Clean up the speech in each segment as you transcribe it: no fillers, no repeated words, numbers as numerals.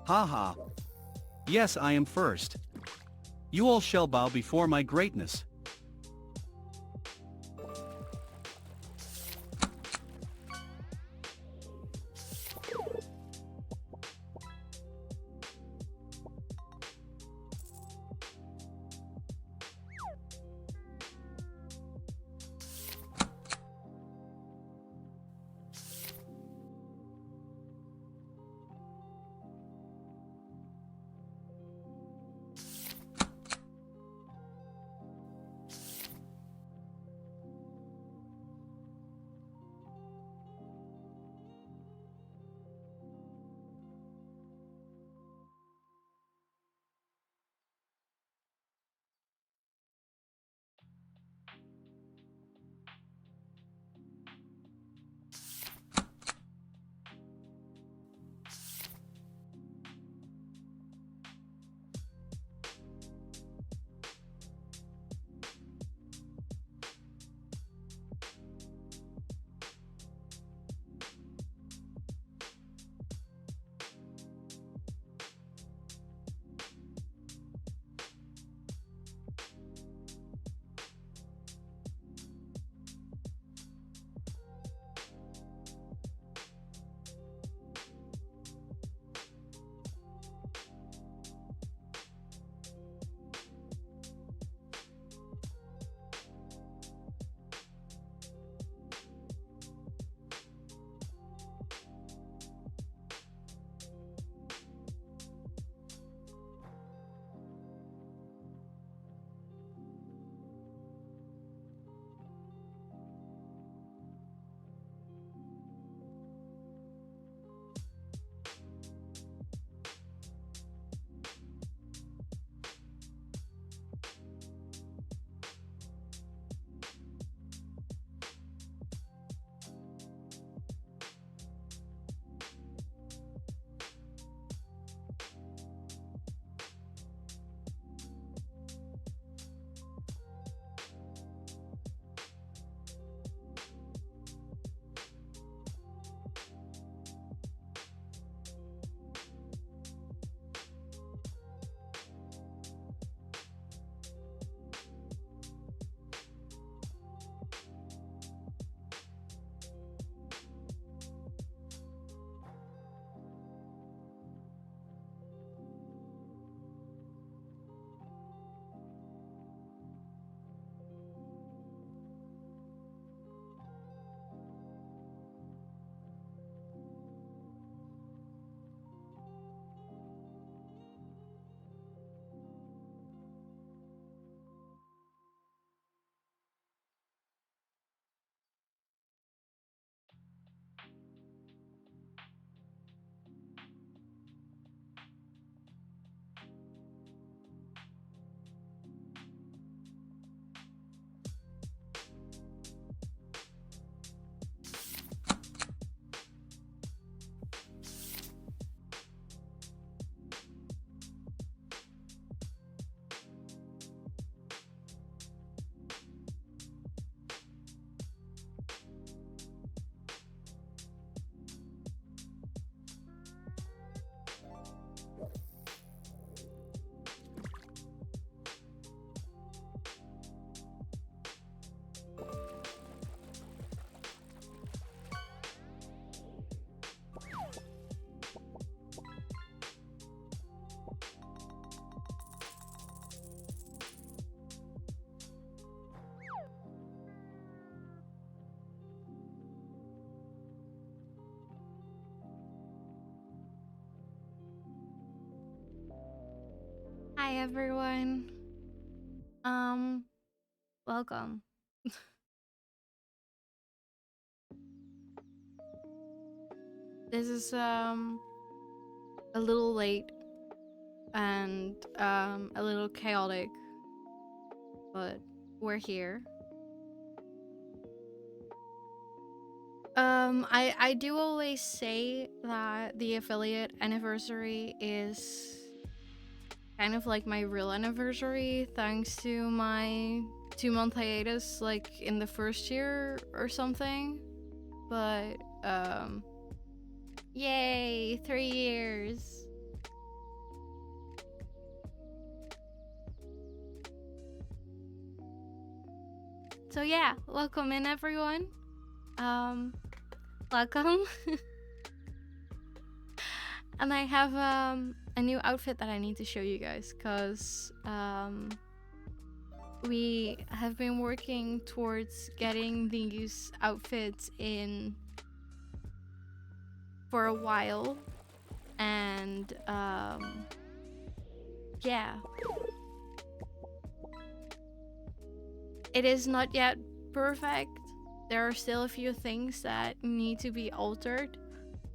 Haha. Yes, I am first. You all shall bow before my greatness. Hi everyone. Um, welcome. This is a little late and a little chaotic, but we're here. I do always say that the affiliate anniversary is kind of like my real anniversary thanks to my 2-month hiatus like in the first year or something. But yay, 3 years. So yeah, welcome in everyone. Welcome. And I have a new outfit that I need to show you guys, cause we have been working towards getting these outfits in for a while, and yeah, it is not yet perfect. There are still a few things that need to be altered,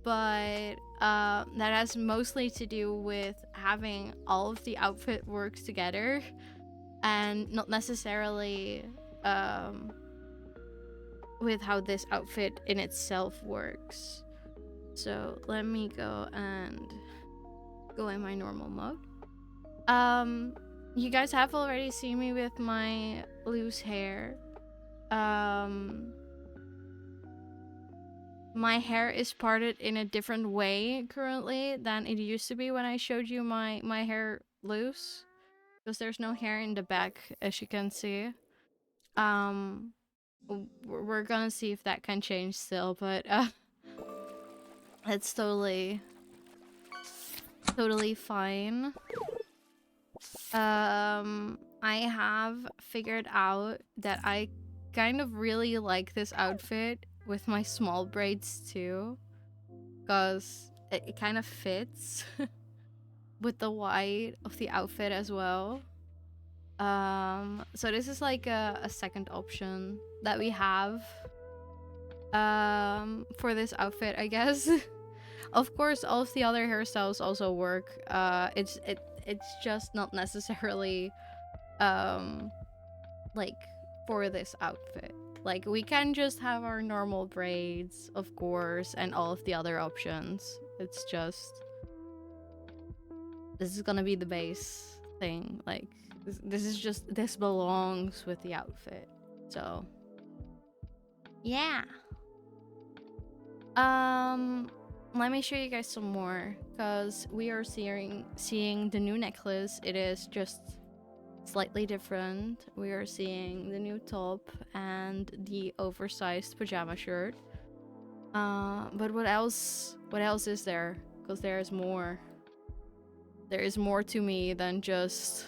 but that has mostly to do with having all of the outfit works together and not necessarily with how this outfit in itself works. So let me go and go in my normal mode. You guys have already seen me with my loose hair. My hair is parted in a different way currently than it used to be when I showed you my hair loose, because there's no hair in the back, as you can see. We're gonna see if that can change still, but it's totally fine. I have figured out that I kind of really like this outfit with my small braids too, because it kind of fits with the white of the outfit as well. So this is like a second option that we have for this outfit, I guess. Of course, all of the other hairstyles also work. It's just not necessarily like for this outfit. Like, we can just have our normal braids, of course, and all of the other options. It's just, this is gonna be the base thing. Like, this is just, this belongs with the outfit. So yeah. Let me show you guys some more, because we are seeing the new necklace. It is just slightly different. We are seeing the new top and the oversized pajama shirt. But what else is there? Because there is more. There is more to me than just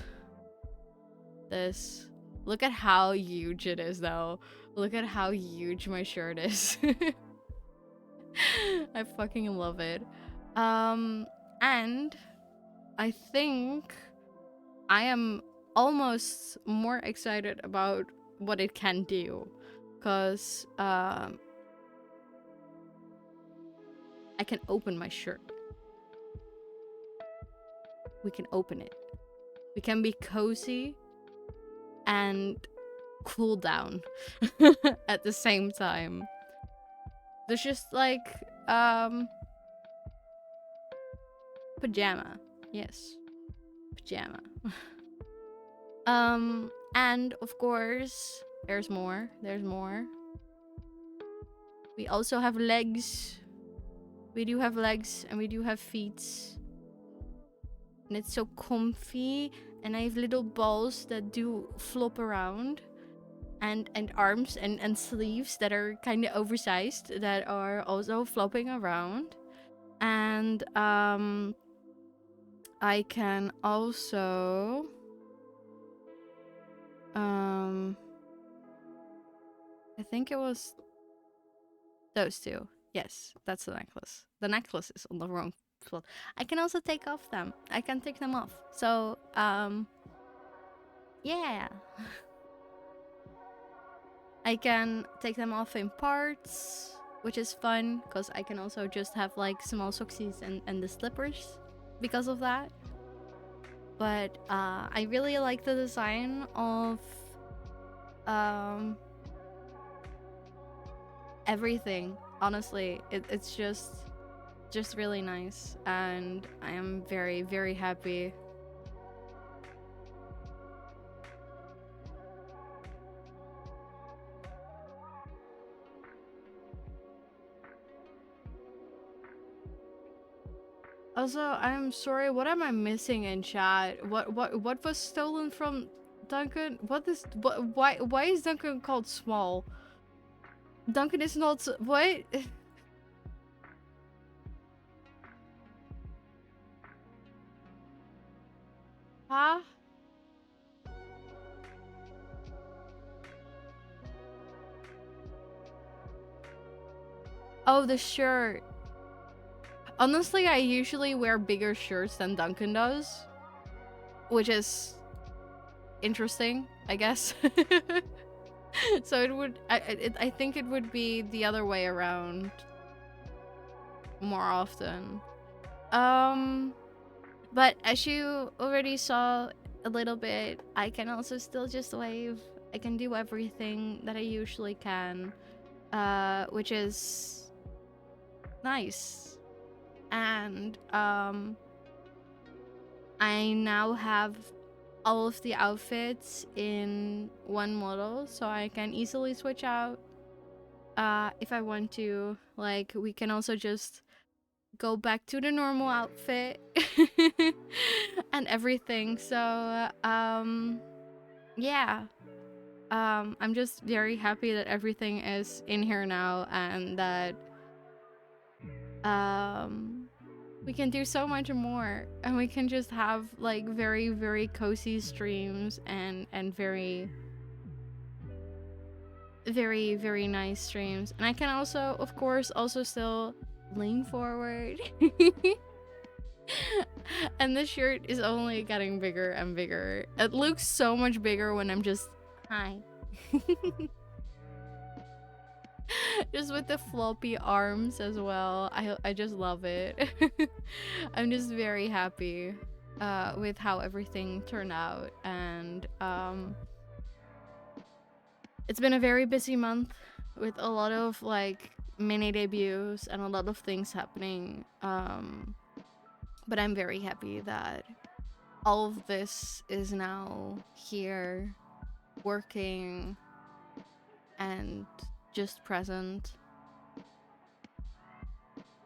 this. Look at how huge it is, though. Look at how huge my shirt is. I fucking love it. And I think I am almost more excited about what it can do, because I can open my shirt. We can open it. We can be cozy and cool down at the same time. There's just like pajama. Yes. Pajama. And of course, there's more. There's more. We also have legs. We do have legs and we do have feet. And it's so comfy. And I have little balls that do flop around. And arms and sleeves that are kind of oversized that are also flopping around. And I can also I think it was those two. Yes, that's the necklace. The necklace is on the wrong spot. I can also take off them. I can take them off. So yeah. I can take them off in parts, which is fun, because I can also just have like small socksies and the slippers because of that. But I really like the design of everything. Honestly, it's just really nice, and I am very, very happy. Also, I'm sorry, what am I missing in chat? What was stolen from Duncan? Why is Duncan called small? Duncan is not what? Huh? Oh, the shirt. Honestly, I usually wear bigger shirts than Duncan does, which is interesting, I guess. So it would, I think it would be the other way around more often. But as you already saw a little bit, I can also still just wave. I can do everything that I usually can, which is nice. And I now have all of the outfits in one model, so I can easily switch out if I want to. Like, we can also just go back to the normal outfit and everything. So yeah, I'm just very happy that everything is in here now, and that we can do so much more, and we can just have like very, very cozy streams and very, very, very nice streams. And I can also, of course, also still lean forward. And the shirt is only getting bigger and bigger. It looks so much bigger when I'm just hi. Just with the floppy arms as well. I just love it. I'm just very happy with how everything turned out. And it's been a very busy month with a lot of like mini debuts and a lot of things happening. But I'm very happy that all of this is now here, working, and just present.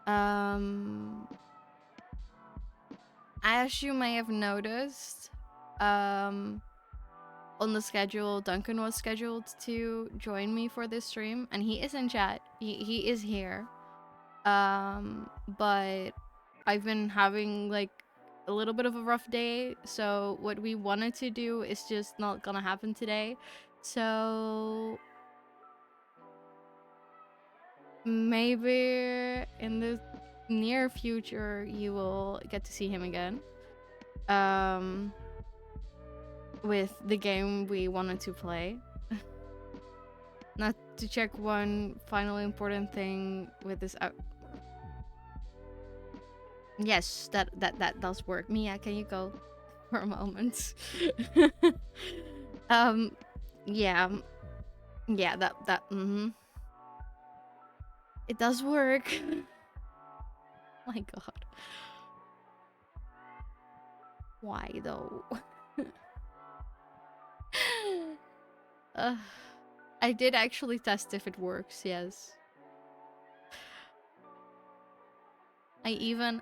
As you may have noticed, on the schedule, Duncan was scheduled to join me for this stream, and he is in chat. He is here. But I've been having like a little bit of a rough day, so what we wanted to do is just not gonna happen today. So maybe in the near future you will get to see him again. With the game we wanted to play. Not to check one final important thing with this out. Yes, that does work. Mia, can you go for a moment? Yeah. Yeah, that it does work. My god. Why though? I did actually test if it works, yes. I even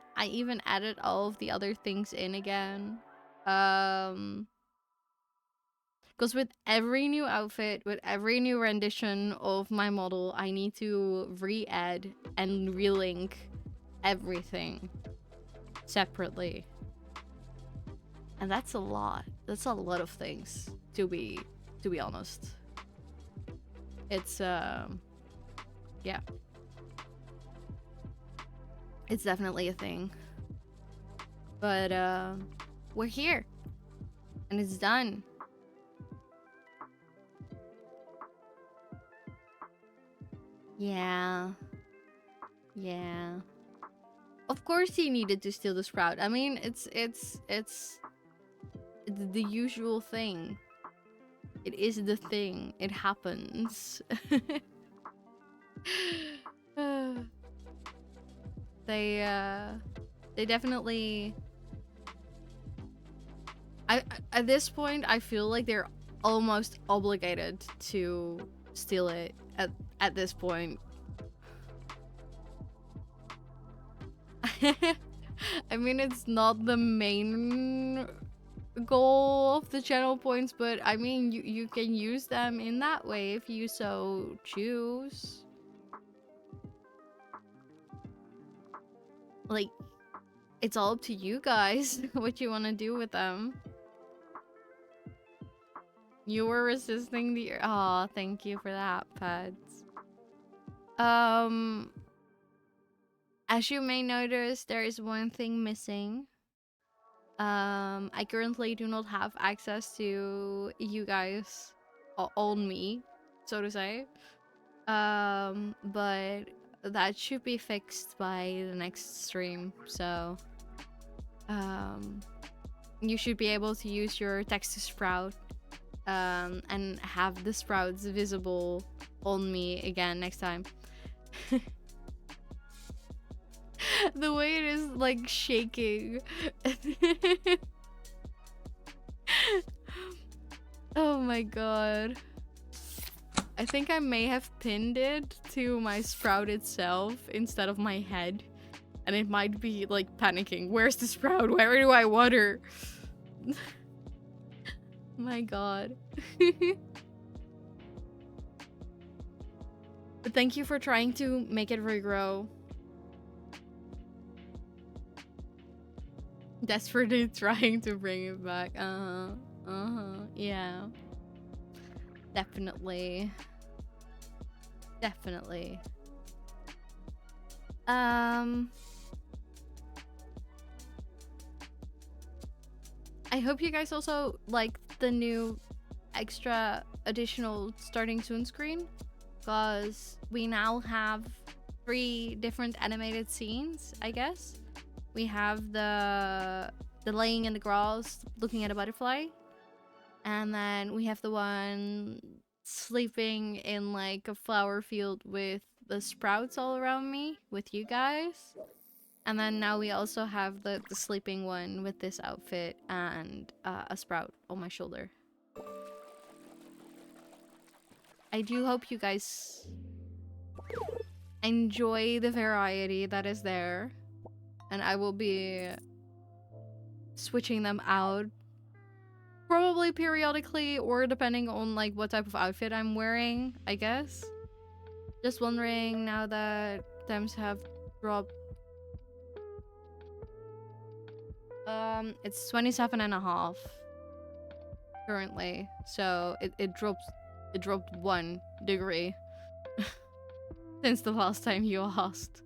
added all of the other things in again. Because with every new outfit, with every new rendition of my model, I need to re-add and relink everything separately. And that's a lot. That's a lot of things, to be honest. It's yeah. It's definitely a thing. But we're here. And it's done. Yeah. Yeah. Of course he needed to steal the sprout. I mean, it's the usual thing. It is the thing. It happens. They definitely. At this point, I feel like they're almost obligated to steal it at this point. I mean, it's not the main goal of the channel points, but I mean, you can use them in that way if you so choose. Like, it's all up to you guys what you want to do with them. You were resisting the... Aw, thank you for that, Pets. As you may notice, there is one thing missing. I currently do not have access to you guys on me, so to say. But that should be fixed by the next stream, so you should be able to use your text to sprout and have the sprouts visible on me again next time. The way it is like shaking. Oh my god. I think I may have pinned it to my sprout itself instead of my head. And it might be like panicking. Where's the sprout? Where do I water? My god. But thank you for trying to make it regrow. Desperately trying to bring it back. Yeah. Definitely. Definitely. I hope you guys also like the new extra additional starting soon screen, because we now have 3 different animated scenes, I guess. We have the laying in the grass looking at a butterfly, and then we have the one sleeping in like a flower field with the sprouts all around me with you guys. And then now we also have the sleeping one with this outfit and a sprout on my shoulder. I do hope you guys enjoy the variety that is there. And I will be switching them out probably periodically, or depending on like what type of outfit I'm wearing, I guess. Just wondering now that temps have dropped. It's 27.5 currently, so it dropped 1 degree since the last time you asked.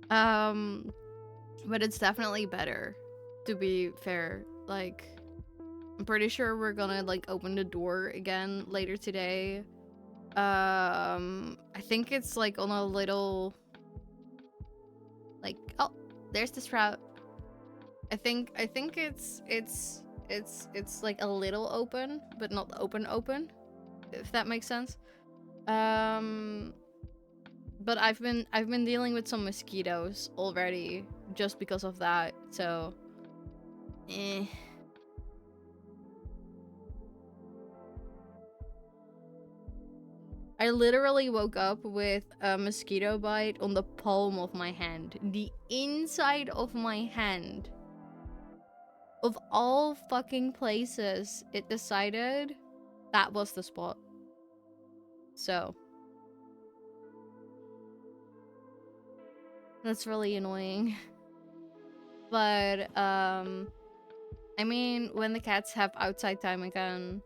But it's definitely better, to be fair. Like, I'm pretty sure we're gonna like open the door again later today. I think it's like on a little like, oh, there's the sprout. I think it's like a little open, but not open, if that makes sense. But I've been dealing with some mosquitoes already just because of that, so I literally woke up with a mosquito bite on the palm of my hand. The inside of my hand. Of all fucking places, it decided that was the spot. So that's really annoying. But I mean, when the cats have outside time again,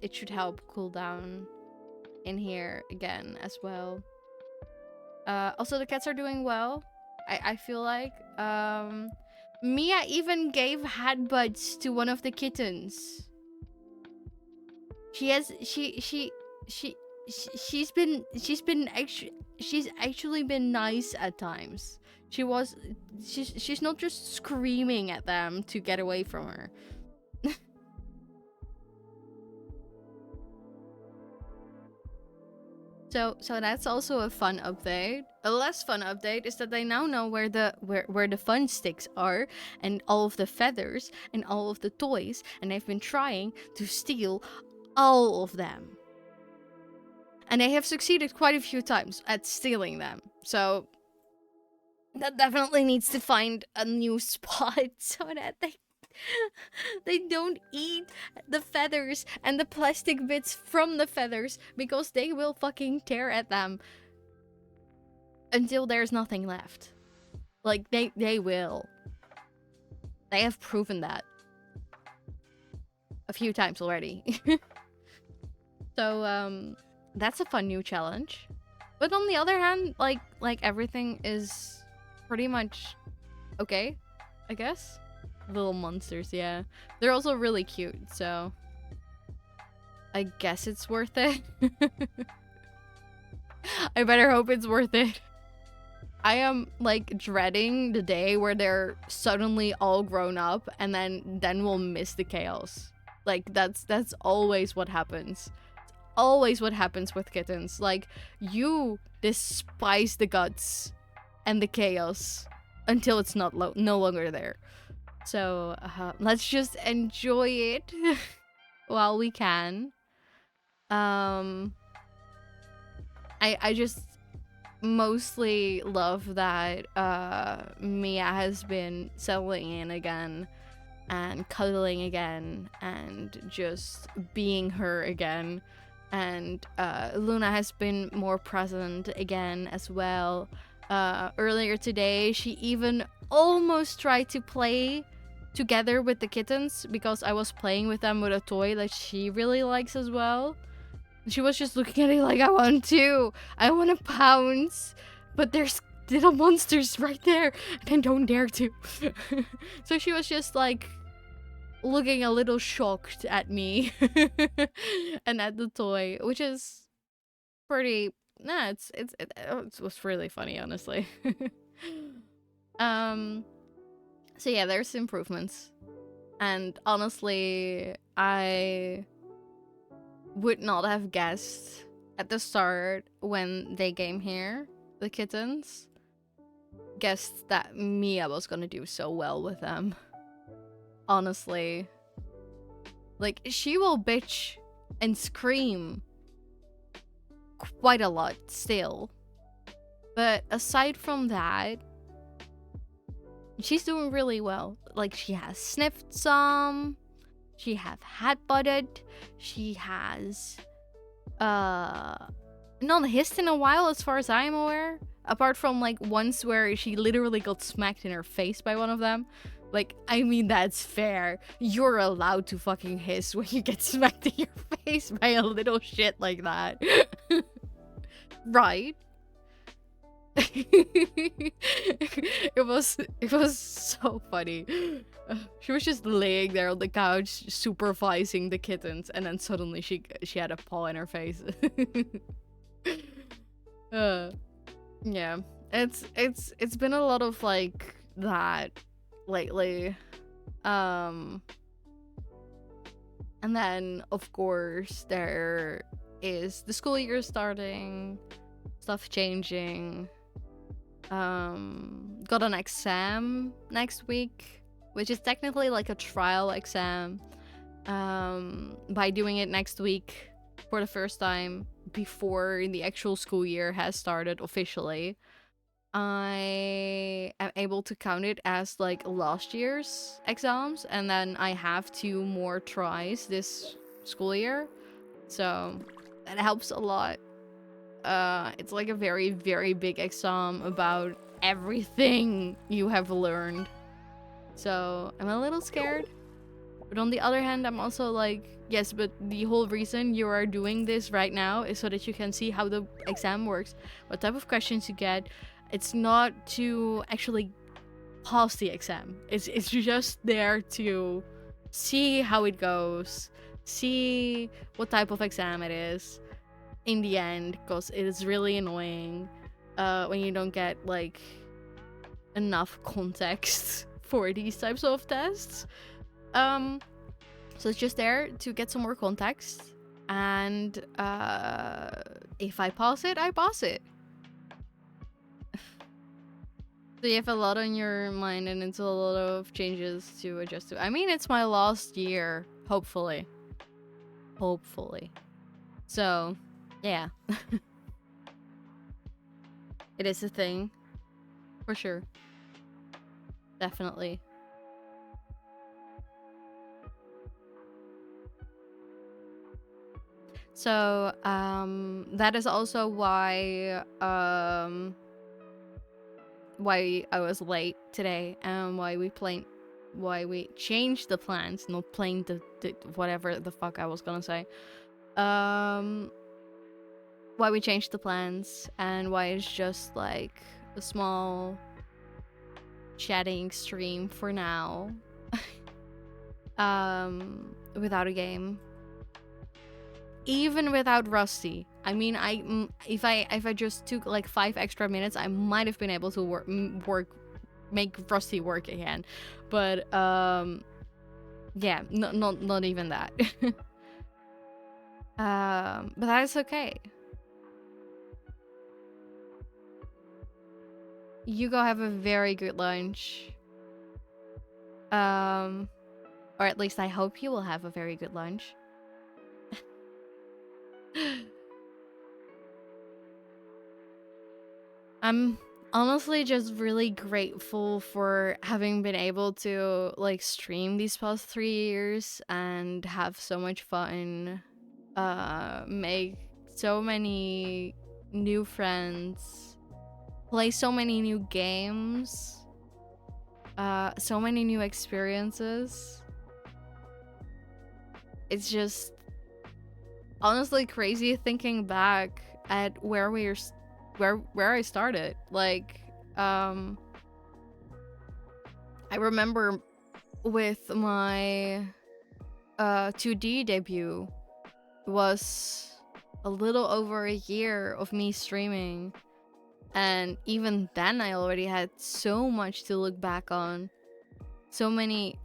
it should help cool down in here again as well. Also, the cats are doing well. I feel like Mia even gave headbutts to one of the kittens. She's actually been nice at times. She's not just screaming at them to get away from her. So that's also a fun update. A less fun update is that they now know where the fun sticks are, and all of the feathers and all of the toys, and they've been trying to steal all of them. And they have succeeded quite a few times at stealing them. So that definitely needs to find a new spot so that They don't eat the feathers and the plastic bits from the feathers because they will fucking tear at them until there's nothing left. Like, they will. They have proven that a few times already. So, that's a fun new challenge. But on the other hand, like everything is pretty much okay, I guess. Little monsters, yeah. They're also really cute, so I guess it's worth it. I better hope it's worth it. I am like dreading the day where they're suddenly all grown up and then we'll miss the chaos. Like that's always what happens. Always what happens with kittens. Like, you despise the guts and the chaos until it's no longer there. So let's just enjoy it while we can. I just mostly love that Mia has been settling in again and cuddling again and just being her again. And Luna has been more present again as well. Earlier today, she even almost tried to play together with the kittens because I was playing with them with a toy that she really likes as well. She was just looking at it like, I want to pounce, but there's little monsters right there and I don't dare to. So she was just like looking a little shocked at me and at the toy, which is pretty. Nah, it was really funny, honestly. So yeah, there's improvements, and honestly, I would not have guessed at the start when they came here, the kittens, guessed that Mia was gonna do so well with them. Honestly, like, she will bitch and scream quite a lot still, but aside from that, she's doing really well. Like, she has sniffed some, she have headbutted, she has not hissed in a while as far as I'm aware, apart from like once where she literally got smacked in her face by one of them. Like, I mean, that's fair. You're allowed to fucking hiss when you get smacked in your face by a little shit like that. Right? It was so funny. She was just laying there on the couch supervising the kittens, and then suddenly she had a paw in her face. Yeah, it's been a lot of like that lately. And then of course there is the school year starting, stuff changing. Got an exam next week, which is technically like a trial exam. By doing it next week for the first time before the actual school year has started officially, I am able to count it as like last year's exams, and then I have 2 more tries this school year, so that helps a lot. It's like a very, very big exam about everything you have learned, so I'm a little scared. But on the other hand, I'm also like, yes, but the whole reason you are doing this right now is so that you can see how the exam works, what type of questions you get. It's not to actually pass the exam. It's just there to see how it goes, see what type of exam it is in the end, because it is really annoying when you don't get like enough context for these types of tests. So it's just there to get some more context, and if I pass it, I pass it. So you have a lot on your mind, and it's a lot of changes to adjust to. I mean, it's my last year, hopefully. Hopefully. So, yeah. It is a thing. For sure. Definitely. So that is also why I was late today, and why we changed the plans, not playing the whatever the fuck I was gonna say. Why we changed the plans, and why it's just like a small chatting stream for now. Without a game. Even without Rusty. I mean, if I just took like 5 extra minutes, I might have been able to make Rusty work again. But yeah, not even that. But that is okay. You go have a very good lunch. Or at least I hope you will have a very good lunch. I'm honestly just really grateful for having been able to like stream these past 3 years and have so much fun, make so many new friends, play so many new games, so many new experiences. It's just honestly crazy thinking back at where I started. Like, I remember with my 2D debut, it was a little over a year of me streaming, and even then I already had so much to look back on. So many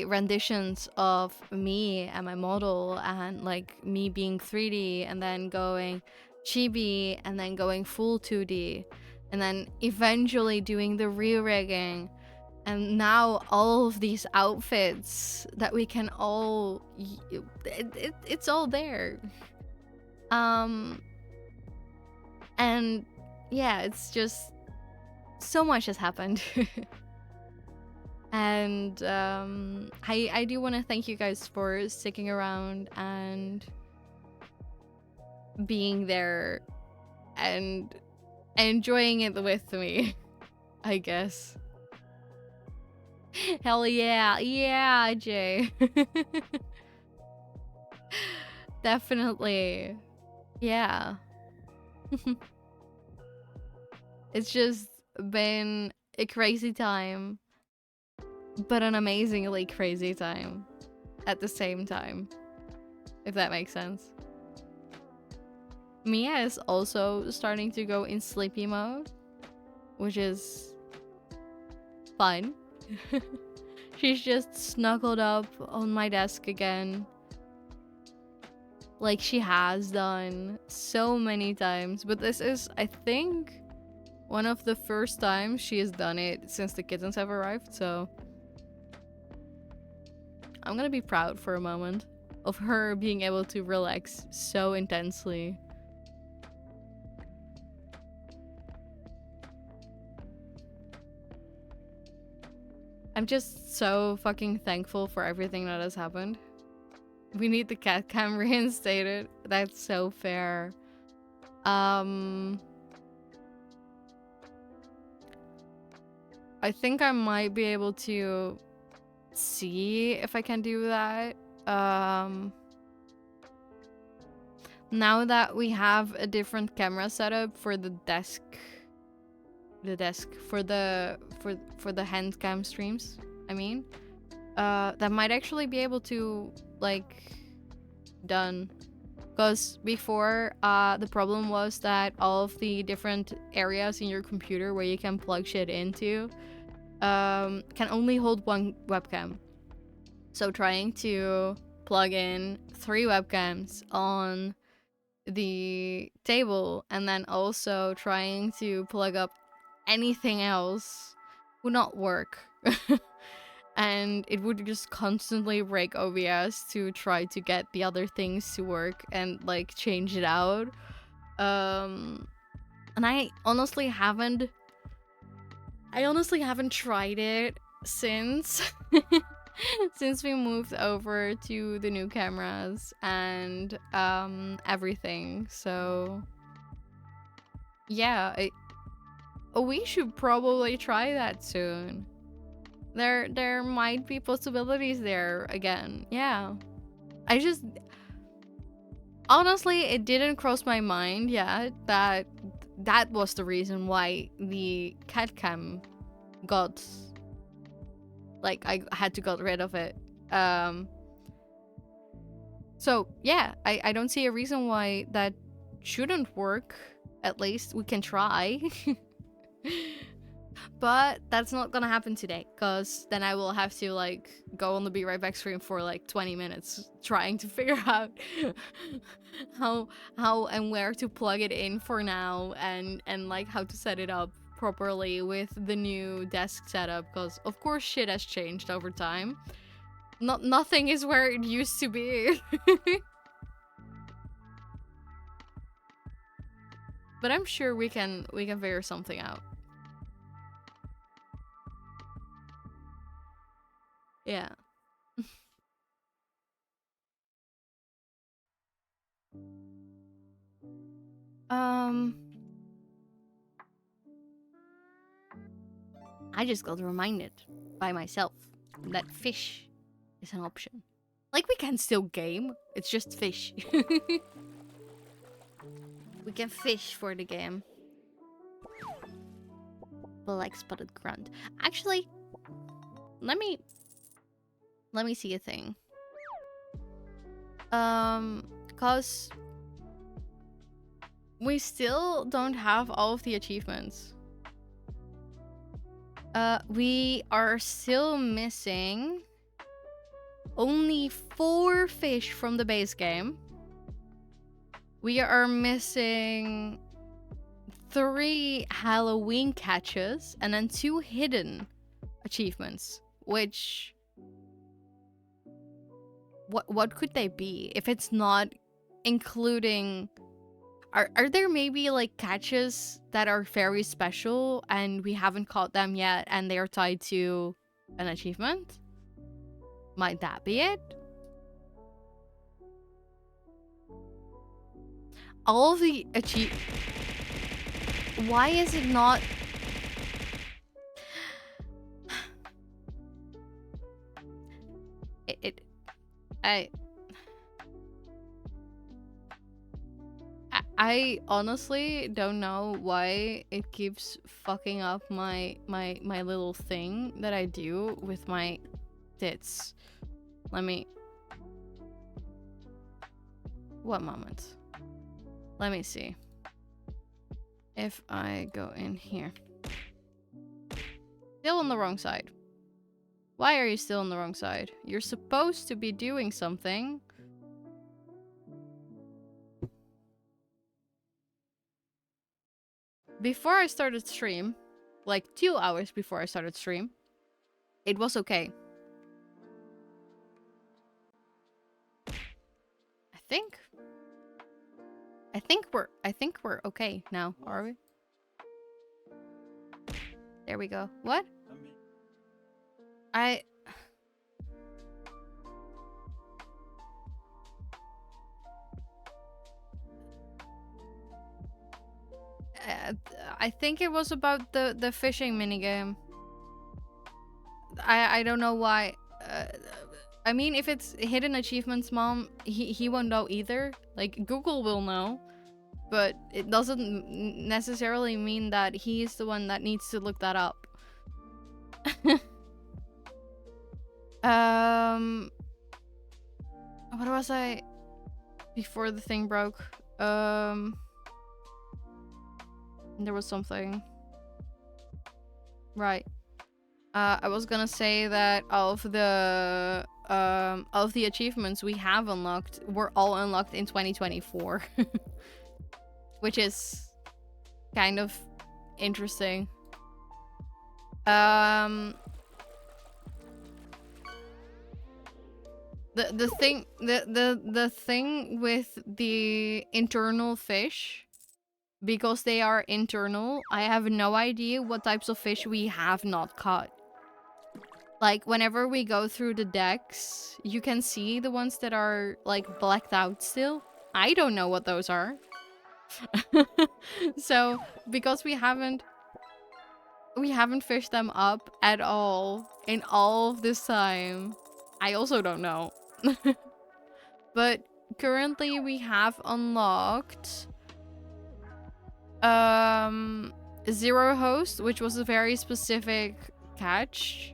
renditions of me and my model, and like me being 3D and then going chibi and then going full 2D and then eventually doing the re-rigging, and now all of these outfits that we can all it's all there. And yeah, it's just so much has happened. And I do want to thank you guys for sticking around and being there and enjoying it with me, I guess. Hell yeah. Yeah, Jay. Definitely. Yeah. It's just been a crazy time, but an amazingly crazy time at the same time, if that makes sense. Mia is also starting to go in sleepy mode, which is fun. She's just snuggled up on my desk again, like she has done so many times. But this is, I think, one of the first times she has done it since the kittens have arrived, so I'm gonna be proud for a moment of her being able to relax so intensely. I'm just so fucking thankful for everything that has happened. We need the cat cam reinstated. That's so fair. I think I might be able to see if I can do that. Now that we have a different camera setup for the desk for the hand cam streams, I mean, that might actually be able to like done, because before the problem was that all of the different areas in your computer where you can plug shit into can only hold one webcam. So trying to plug in 3 webcams on the table and then also trying to plug up anything else would not work. And it would just constantly break OBS to try to get the other things to work and like change it out. And I honestly haven't tried it since. since we moved over to the new cameras and everything. So yeah, we should probably try that soon. There might be possibilities there again. Yeah. I just honestly, it didn't cross my mind yet that that was the reason why the cat cam got, like, I had to get rid of it. So yeah, I don't see a reason why that shouldn't work. At least we can try. But that's not gonna happen today, because then I will have to, like, go on the Be Right Back stream for like 20 minutes trying to figure out how and where to plug it in for now, and like how to set it up properly with the new desk setup, because of course shit has changed over time. Nothing is where it used to be. But I'm sure we can figure something out. Yeah. I just got reminded by myself that fish is an option. Like, we can still game, it's just fish. We can fish for the game. Black spotted grunt. Actually, let me see a thing. Cause we still don't have all of the achievements. We are still missing only 4 fish from the base game. We are missing 3 Halloween catches and then 2 hidden achievements, which... What could they be if it's not including... Are there maybe, like, catches that are very special and we haven't caught them yet and they are tied to an achievement? Might that be it? All of the why is it not... I honestly don't know why it keeps fucking up my little thing that I do with my tits. Let me... What moment? Let me see. If I go in here. Still on the wrong side. Why are you still on the wrong side? You're supposed to be doing something. Before I started stream, like 2 hours before I started stream, it was okay. I think we're okay now, are we? There we go. What? I think it was about the fishing minigame. I don't know why. I mean, if it's hidden achievements, Mom, he won't know either. Like, Google will know, but it doesn't necessarily mean that he's the one that needs to look that up. What was I before the thing broke? There was something. Right. I was gonna say that of the achievements we have unlocked were all unlocked in 2024. Which is kind of interesting. The thing with the internal fish, because they are internal, I have no idea what types of fish we have not caught. Like, whenever we go through the decks, you can see the ones that are, like, blacked out still. I don't know what those are. So, because we haven't fished them up at all in all of this time, I also don't know. But currently we have unlocked Zero Host, which was a very specific catch.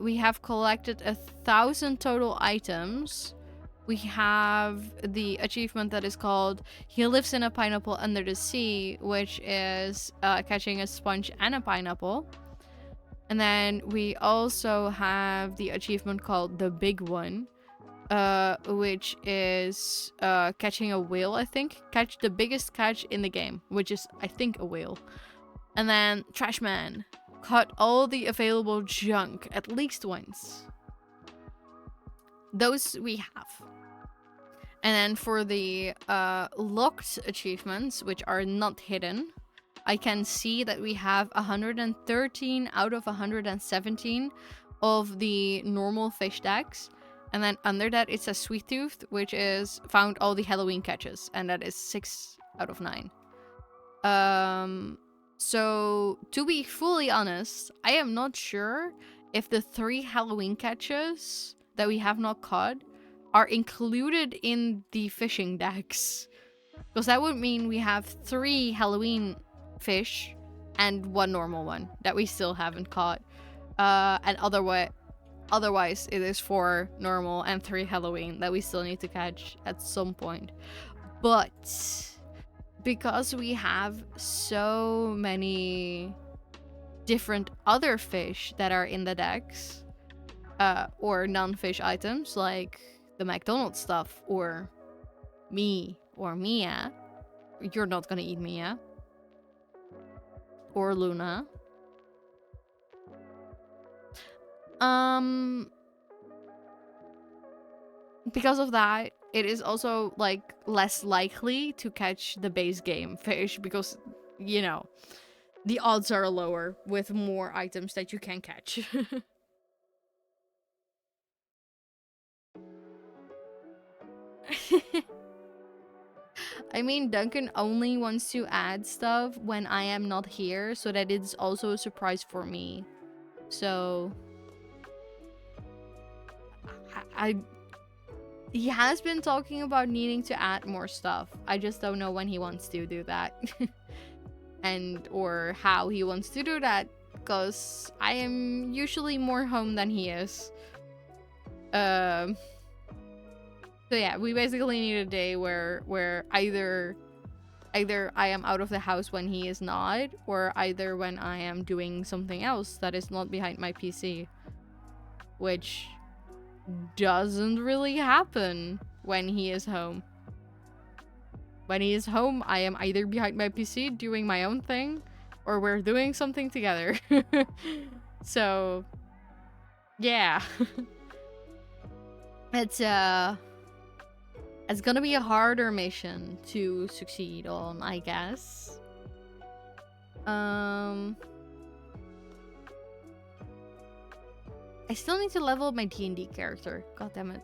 We have collected 1,000 total items. We have the achievement that is called He Lives in a Pineapple Under the Sea, which is catching a sponge and a pineapple. And then we also have the achievement called The Big One, which is catching a whale, I think. Catch the biggest catch in the game, which is, I think, a whale. And then Trash Man. Caught all the available junk at least once. Those we have. And then for the locked achievements, which are not hidden, I can see that we have 113 out of 117 of the normal fish decks. And then under that, it says Sweet Tooth, which is found all the Halloween catches. And that is 6 out of 9. So, to be fully honest, I am not sure if the 3 Halloween catches that we have not caught are included in the fishing decks. Because that would mean we have 3 Halloween fish and 1 normal one that we still haven't caught. And otherwise, it is 4 normal and 3 Halloween that we still need to catch at some point. But because we have so many different other fish that are in the decks, or non-fish items like the McDonald's stuff, or me, or Mia. You're not gonna eat Mia. Or Luna. Because of that, it is also, like, less likely to catch the base game fish because, you know, the odds are lower with more items that you can catch. I mean, Duncan only wants to add stuff when I am not here, so that it's also a surprise for me. So he has been talking about needing to add more stuff. I just don't know when he wants to do that. And or how he wants to do that, because I am usually more home than he is. So yeah, we basically need a day where either I am out of the house when he is not, or either when I am doing something else that is not behind my PC, which doesn't really happen when he is home. When he is home, I am either behind my PC doing my own thing, or we're doing something together. So yeah. It's gonna be a harder mission to succeed on, I guess. I still need to level up my D&D character. God damn it.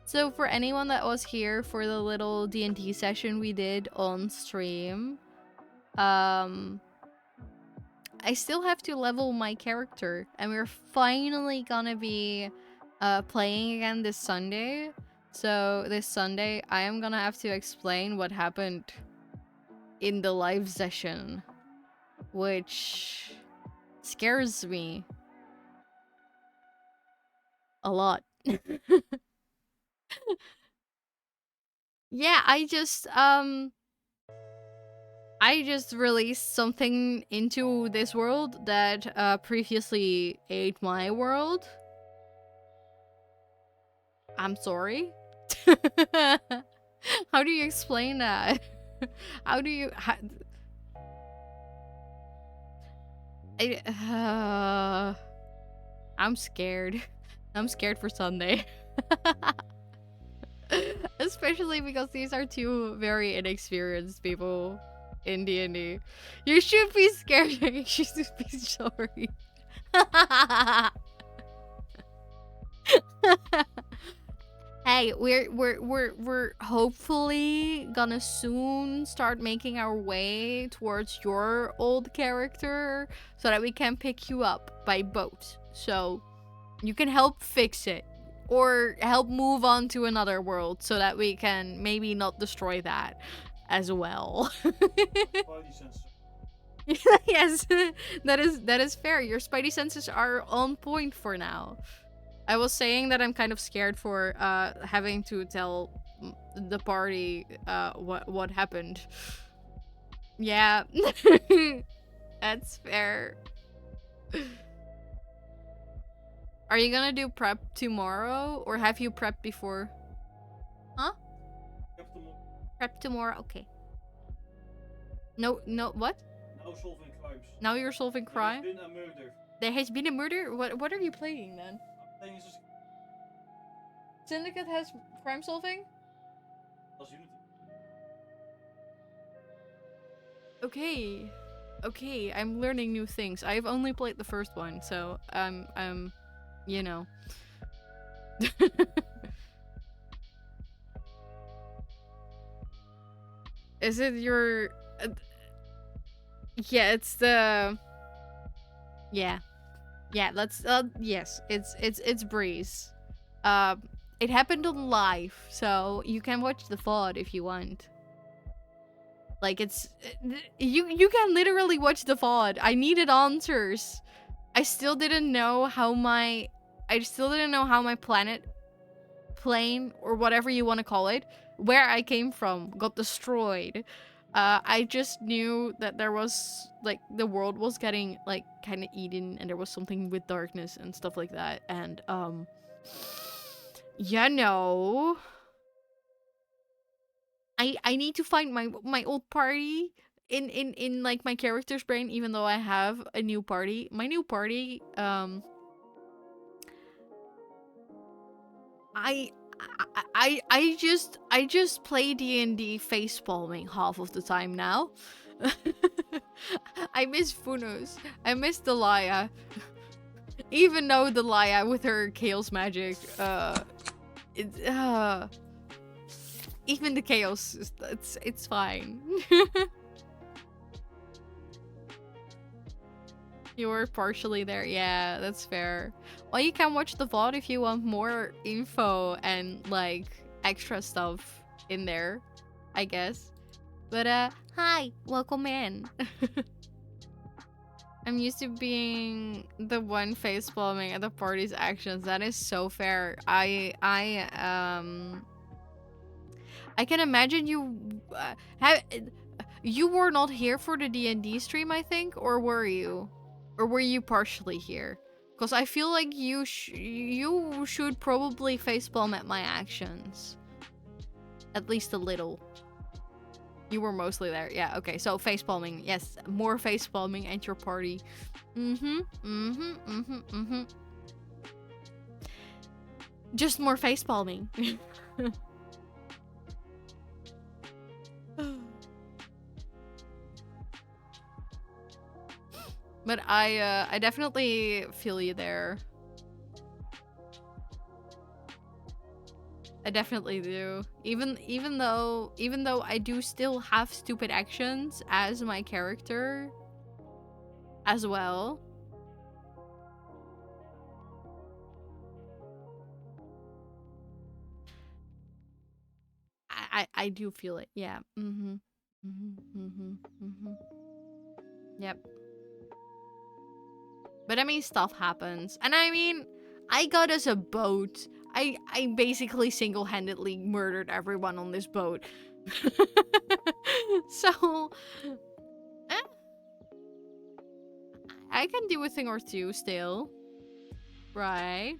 So for anyone that was here for the little D&D session we did on stream, I still have to level my character, and we're finally gonna be playing again this Sunday. So this Sunday, I am gonna have to explain what happened in the live session, which scares me a lot. Yeah, I just released something into this world that previously ate my world. I'm sorry. How do you explain that? How do you... I'm scared. I'm scared for Sunday. Especially because these are 2 very inexperienced people. in D&D. You should be scared. You should be sorry. Hey, we're hopefully gonna soon start making our way towards your old character so that we can pick you up by boat. So you can help fix it or help move on to another world so that we can maybe not destroy that as well. Yes, that is fair. Your spidey senses are on point for now. I was saying that I'm kind of scared for having to tell the party what happened. Yeah. That's fair. Are you gonna do prep tomorrow or have you prepped before? Huh? Prep tomorrow. Okay. No, what? Now solving crimes. Now you're solving crime? There has been a murder. There has been a murder? What are you playing then? I'm playing as Syndicate has crime solving? Unity. Okay. Okay, I'm learning new things. I've only played the first one, so you know. Is it your yeah, it's the yeah. Yeah, let's yes, it's Breeze. It happened on live, so you can watch the VOD if you want. Like it's you can literally watch the VOD. I needed answers. I still didn't know how my planet, plane, or whatever you want to call it, where I came from, got destroyed. I just knew that there was like the world was getting like kind of eaten, and there was something with darkness and stuff like that. And you know, I need to find my old party in like my character's brain, even though I have a new party. My new party, I just play D&D facepalming half of the time now. I miss Funos. I miss Delia. Even though Delia with her chaos magic, even the chaos, it's fine. You were partially there. Yeah, that's fair. Well, you can watch the VOD if you want more info and like extra stuff in there, I guess. But hi, welcome in. I'm used to being the one facepalming at the party's actions. That is so fair. I can imagine you you were not here for the D&D stream, I think, or were you? Or were you partially here? Because I feel like you should probably facepalm at my actions. At least a little. You were mostly there. Yeah, okay. So facepalming. Yes, more facepalming at your party. Just more facepalming. But I definitely feel you there. I definitely do. Even though I do still have stupid actions as my character as well. I do feel it. Yeah. Yep. But I mean, stuff happens. And I mean, I got us a boat. I basically single-handedly murdered everyone on this boat. So, I can do a thing or two still. Right?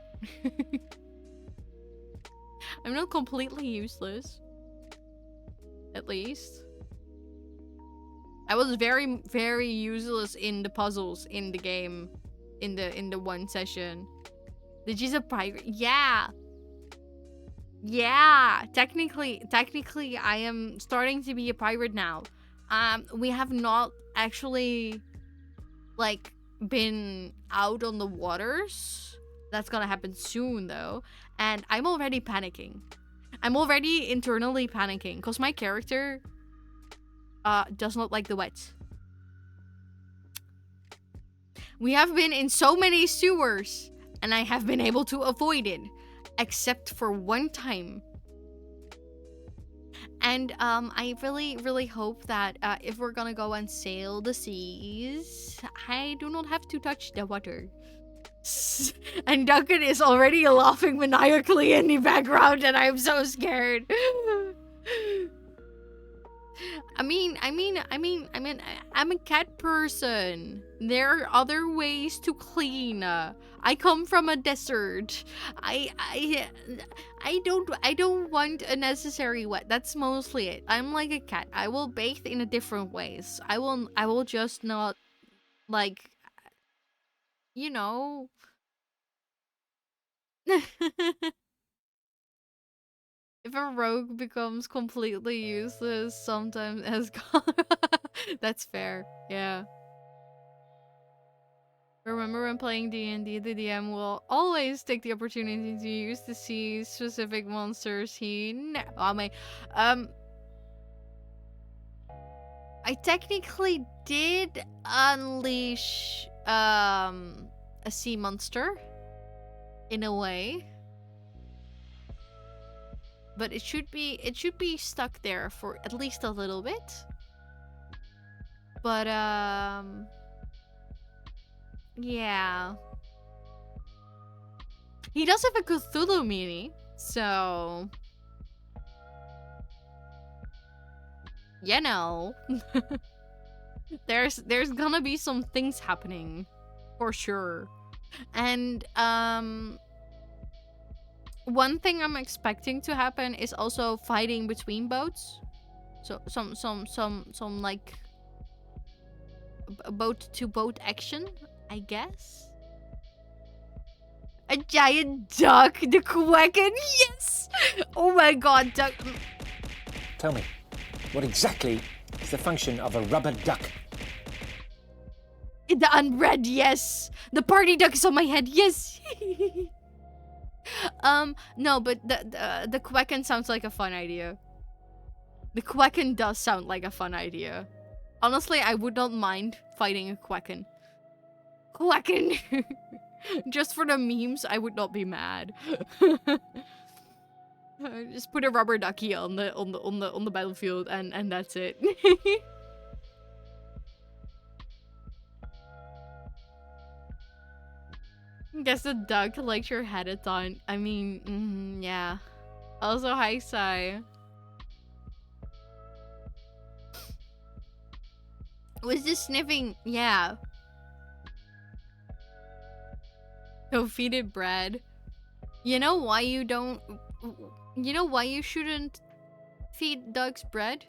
I'm not completely useless. At least. I was very, very useless in the puzzles in the game. In the one session. Did you a pirate? Yeah. Yeah. Technically I am starting to be a pirate now. We have not actually like been out on the waters. That's gonna happen soon though, and I'm already panicking. I'm already internally panicking because my character does not like the wet. We have been in so many sewers and I have been able to avoid it, except for one time. And I really hope that if we're gonna go and sail the seas, I do not have to touch the water. And Duncan is already laughing maniacally in the background, and I'm so scared. I'm a cat person. There are other ways to clean. I come from a desert. I don't want unnecessary wet. That's mostly it. I'm like a cat. I will bathe in a different ways. I will just not like, you know. If a rogue becomes completely useless, sometimes as that's fair. Yeah. Remember when playing D&D, the DM will always take the opportunity to use to see specific monsters I technically did unleash a sea monster in a way. But it should be stuck there for at least a little bit. But yeah. He does have a Cthulhu mini, so you know. there's gonna be some things happening for sure. And one thing I'm expecting to happen is also fighting between boats. So some like boat to boat action, I guess. A giant duck, the Kraken, yes! Oh my god, duck. Tell me, what exactly is the function of a rubber duck? The unread, yes. The party duck is on my head, yes. No, but the Kraken sounds like a fun idea. The Kraken does sound like a fun idea. Honestly, I would not mind fighting a Kraken. Kraken! Just for the memes, I would not be mad. Just put a rubber ducky on the battlefield and that's it. Guess the duck likes your headathon. I mean, yeah. Also, hi, Sai. Was just sniffing, yeah. Go feed it bread. You know why you don't... You know why you shouldn't feed ducks bread?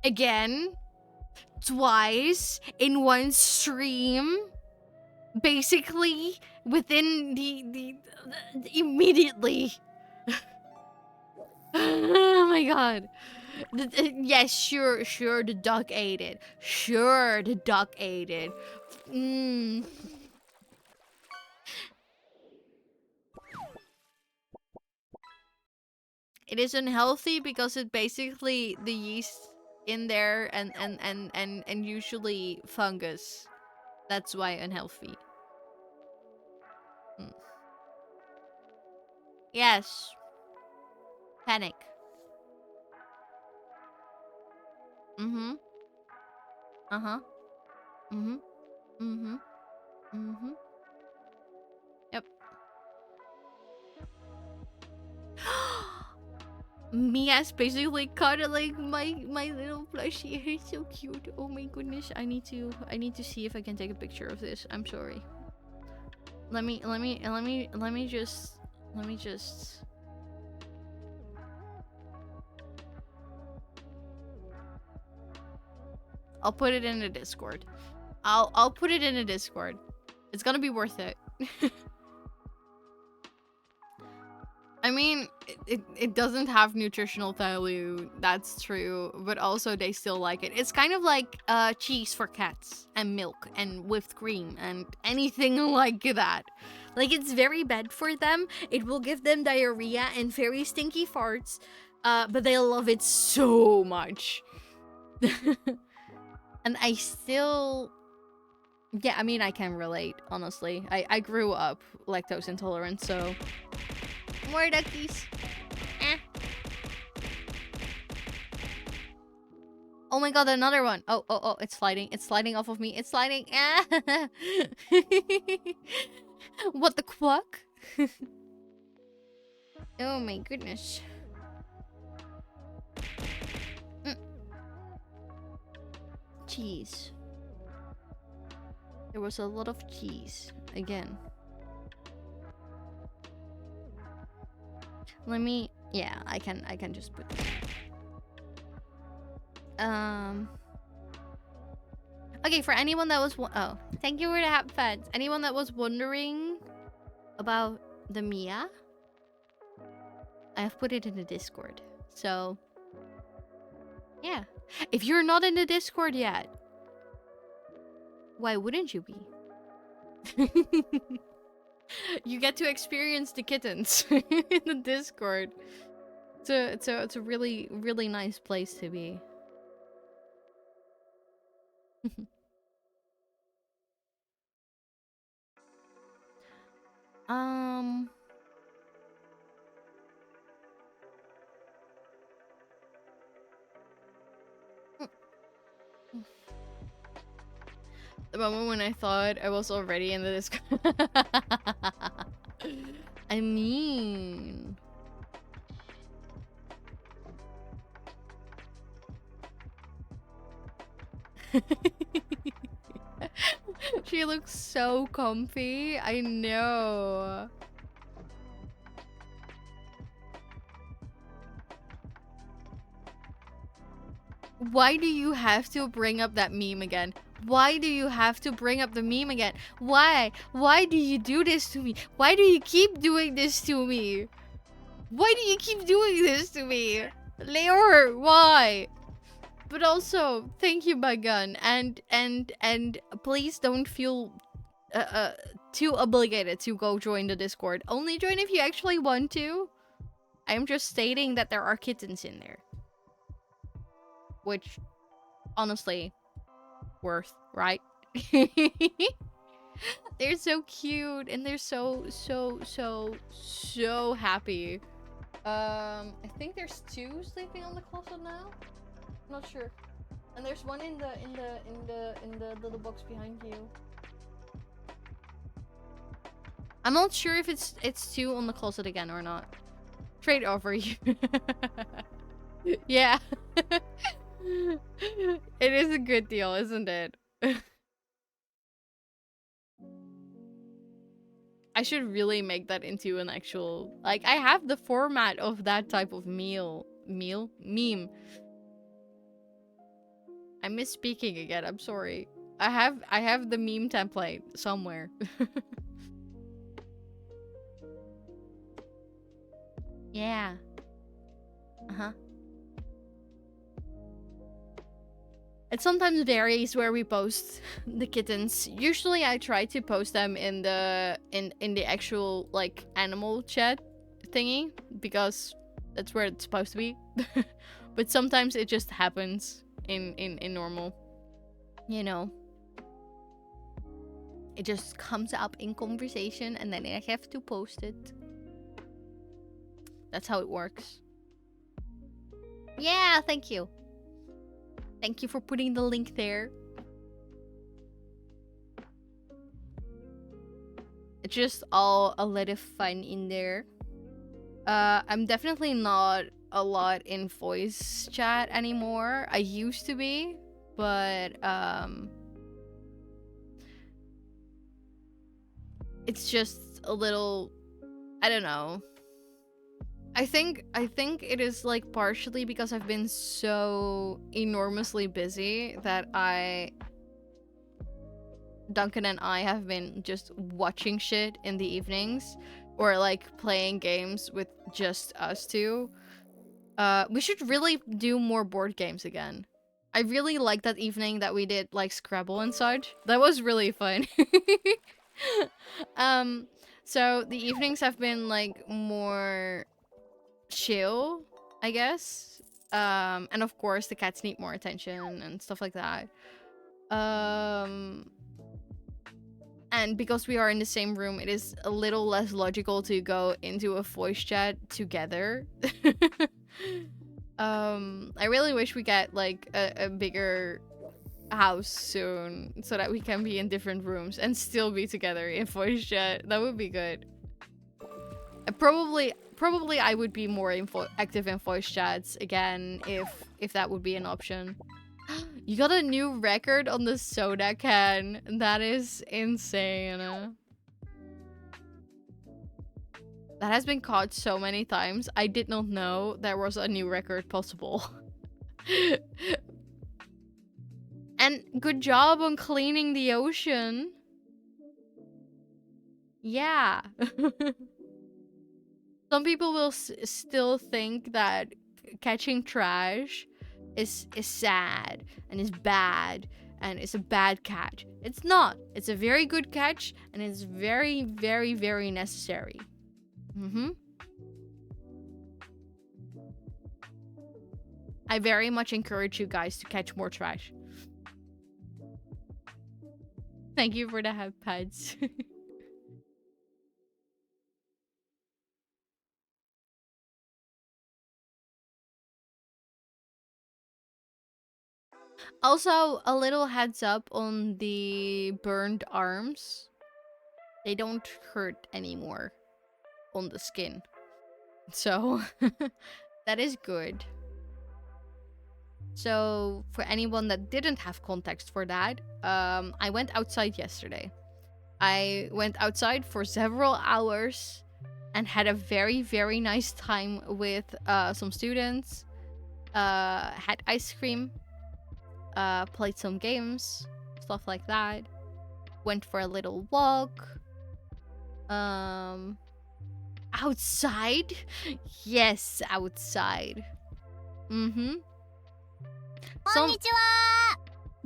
Again? Twice? In one stream? Basically, within the immediately. Oh my god. Yes, sure, the duck ate it. Sure, the duck ate it. It is unhealthy because it basically the yeast in there and usually fungus. That's why unhealthy. Yes. Panic. Mm-hmm. Uh-huh. Mm-hmm. Mm-hmm. Mm-hmm. Yep. Mia's basically cuddling my little plushie. It's so cute. Oh my goodness. I need to see if I can take a picture of this. I'm sorry. Let me just I'll put it in the Discord. I'll put it in the Discord. It's gonna be worth it. I mean, it doesn't have nutritional value, that's true, but also they still like it. It's kind of like cheese for cats, and milk, and whipped cream, and anything like that. Like, it's very bad for them, it will give them diarrhea and very stinky farts, but they love it so much. And I still... Yeah, I mean, I can relate, honestly. I grew up lactose intolerant, so... More duckies. Eh. Oh my god, another one. Oh, it's sliding. It's sliding off of me. It's sliding. Ah. What the quack? Oh my goodness. Cheese. There was a lot of cheese. Again. Let me... Yeah, I can just put this. Okay, for anyone that was... Oh, thank you for the happy fans. Anyone that was wondering about the Mia, I have put it in the Discord. So, yeah. If you're not in the Discord yet, why wouldn't you be? You get to experience the kittens in the Discord. It's a really, really nice place to be. The moment when I thought I was already in the Discord. I mean... She looks so comfy. I know. Why do you have to bring up that meme again? Why do you have to bring up the meme again? Why? Why do you do this to me? Why do you keep doing this to me? Why do you keep doing this to me? Leor, why? But also, thank you, Bagan, and please don't feel too obligated to go join the Discord. Only join if you actually want to. I'm just stating that there are kittens in there. Which, honestly, worth, right? They're so cute and they're so happy. I think there's 2 sleeping on the closet now. I'm not sure. And there's one in the little box behind you. I'm not sure if it's 2 on the closet again or not. Trade over you. Yeah. It is a good deal, isn't it? I should really make that into an actual... Like, I have the format of that type of meme. I miss speaking again, I'm sorry. I have the meme template somewhere. Yeah. Uh-huh. It sometimes varies where we post the kittens. Usually I try to post them in the actual like animal chat thingy because that's where it's supposed to be. But sometimes it just happens in normal. You know. It just comes up in conversation and then I have to post it. That's how it works. Yeah, thank you. Thank you for putting the link there. It's just all a lot of fun in there. I'm definitely not a lot in voice chat anymore. I used to be, but it's just a little, I don't know. I think it is like partially because I've been so enormously busy that Duncan and I have been just watching shit in the evenings or like playing games with just us two. We should really do more board games again. I really liked that evening that we did like Scrabble and such. That was really fun. um, so the evenings have been like more chill, I guess. And of course the cats need more attention and stuff like that. And because we are in the same room, it is a little less logical to go into a voice chat together. I really wish we get like a bigger house soon so that we can be in different rooms and still be together in voice chat. That would be good. Probably I would be more active in voice chats again if that would be an option. You got a new record on the soda can. That is insane. That has been caught so many times. I did not know there was a new record possible. And good job on cleaning the ocean. Yeah. Some people will still think that catching trash is sad and is bad and it's a bad catch. It's not. It's a very good catch and it's very, very, very necessary. I very much encourage you guys to catch more trash. Thank you for the hype pads. Also, a little heads up on the burned arms. They don't hurt anymore on the skin. So, that is good. So, for anyone that didn't have context for that, I went outside yesterday. I went outside for several hours and had a very, very nice time with some students. Had ice cream. Played some games, stuff like that. Went for a little walk. Outside? Yes, outside.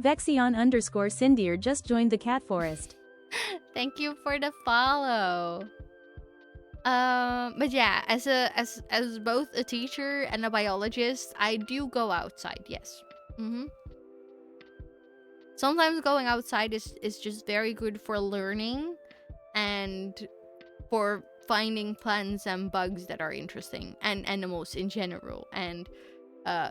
Vexion_Sindir just joined the cat forest. Thank you for the follow. But yeah, as both a teacher and a biologist, I do go outside, yes. Sometimes going outside is just very good for learning and for finding plants and bugs that are interesting and animals in general. And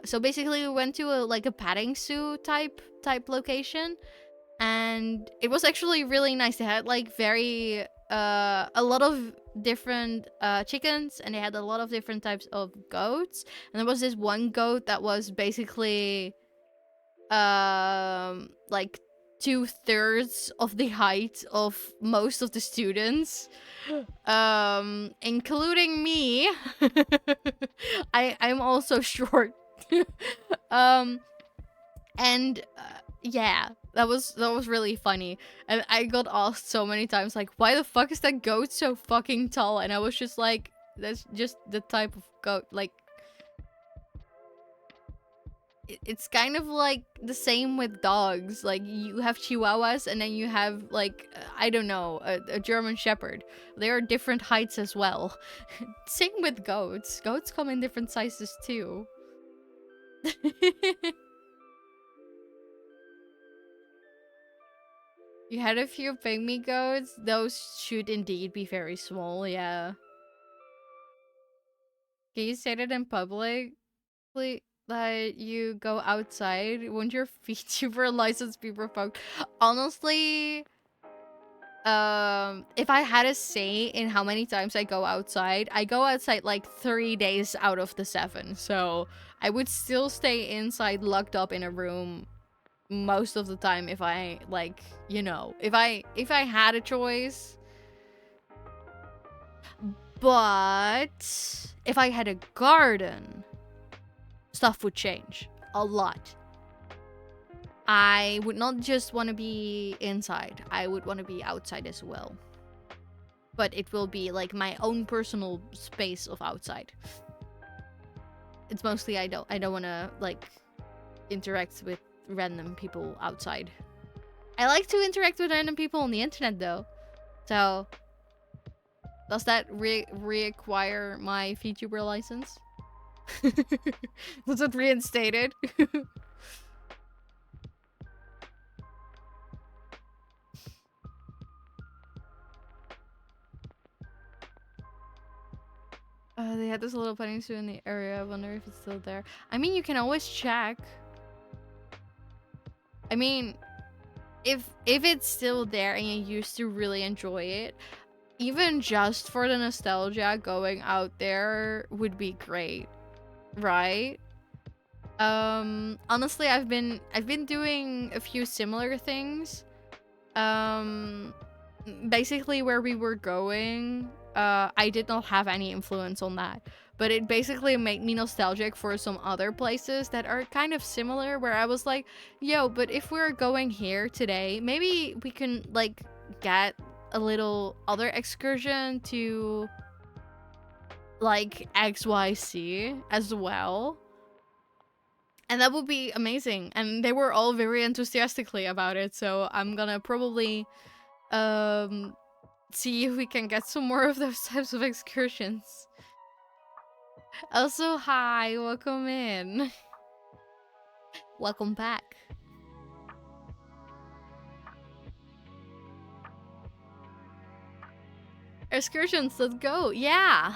so basically we went to a petting zoo type location, and it was actually really nice. They had like a lot of different chickens, and they had a lot of different types of goats, and there was this one goat that was basically like 2/3 of the height of most of the students, including me. I'm also short. Yeah, that was really funny. And I got asked so many times, like, why the fuck is that goat so fucking tall? And I was just like, that's just the type of goat. Like, it's kind of like the same with dogs. Like, you have chihuahuas and then you have like I don't know, a German shepherd. They are different heights as well. Same with goats. Goats come in different sizes too. You had a few pygmy goats. Those should indeed be very small, yeah. Can you say that in public, please? That you go outside? Won't your VTuber license be revoked? Honestly, if I had a say in how many times I go outside like 3 days out of the 7. So I would still stay inside locked up in a room most of the time if I, like, you know, if I had a choice. But if I had a garden, stuff would change a lot. I would not just want to be inside. I would want to be outside as well. but it will be like my own personal space of outside. It's mostly I don't want to like interact with random people outside. I like to interact with random people on the internet though. So does that require my VTuber license? Was it reinstated? They had this little petting zoo in the area. I wonder if it's still there. I mean, you can always check. I mean, if it's still there and you used to really enjoy it, even just for the nostalgia, going out there would be great, right? Honestly, I've been doing a few similar things. Basically where we were going, I did not have any influence on that, but it basically made me nostalgic for some other places that are kind of similar, where I was like, yo, but if we're going here today, maybe we can like get a little other excursion to like XYZ as well. And that would be amazing. And they were all very enthusiastically about it. So I'm gonna probably see if we can get some more of those types of excursions. Also, hi, welcome in. Welcome back. Excursions, let's go. Yeah.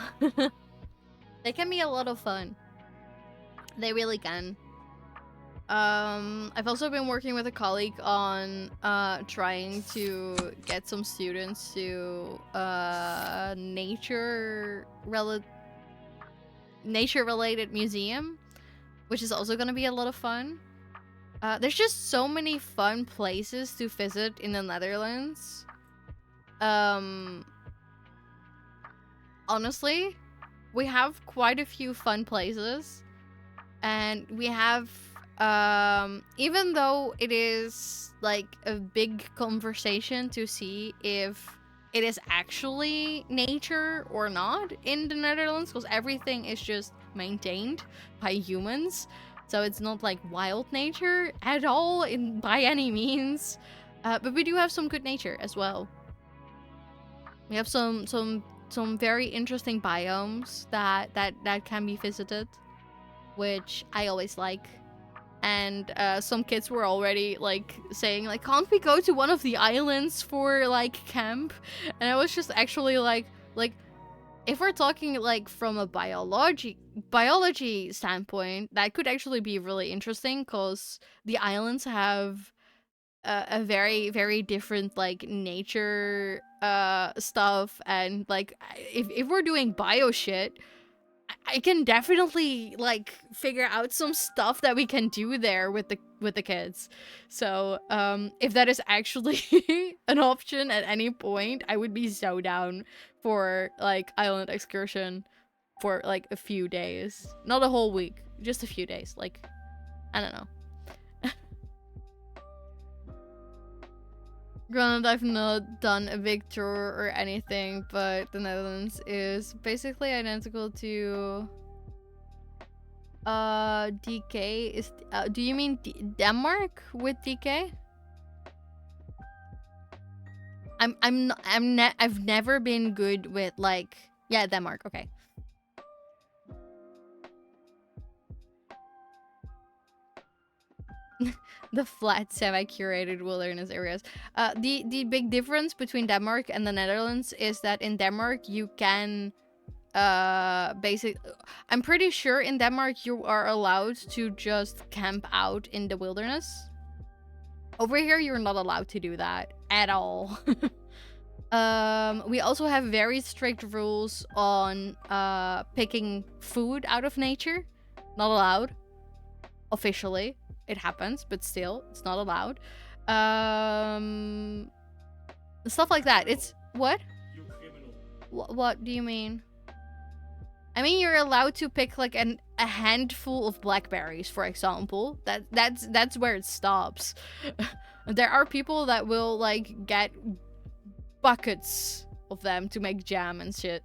They can be a lot of fun. They really can. I've also been working with a colleague on trying to get some students to nature related museum, which is also going to be a lot of fun. There's just so many fun places to visit in the Netherlands. Honestly, we have quite a few fun places, and we have even though it is like a big conversation to see if it is actually nature or not in the Netherlands, because everything is just maintained by humans, so it's not like wild nature at all by any means, but we do have some good nature as well. We have some very interesting biomes that can be visited, which I always like. And some kids were already like saying like, can't we go to one of the islands for like camp? And I was just actually like if we're talking like from a biology standpoint, that could actually be really interesting, because the islands have a very, very different like nature stuff, and like if we're doing bio shit, I can definitely like figure out some stuff that we can do there with the kids. So if that is actually an option at any point, I would be so down for like island excursion for like a few days, not a whole week, just a few days. Like, I don't know. Granted, I've not done a big tour or anything, but the Netherlands is basically identical to DK. Is do you mean Denmark with DK? I've never been good with like, yeah, Denmark. Okay. The flat, semi-curated wilderness areas. The big difference between Denmark and the Netherlands is that in Denmark you can I'm pretty sure in Denmark you are allowed to just camp out in the wilderness. Over here you're not allowed to do that at all. We also have very strict rules on picking food out of nature. Not allowed officially. It happens, but still, it's not allowed. Stuff like that. It's what? You criminal. What do you mean? I mean, you're allowed to pick like a handful of blackberries, for example. That's where it stops. There are people that will like get buckets of them to make jam and shit.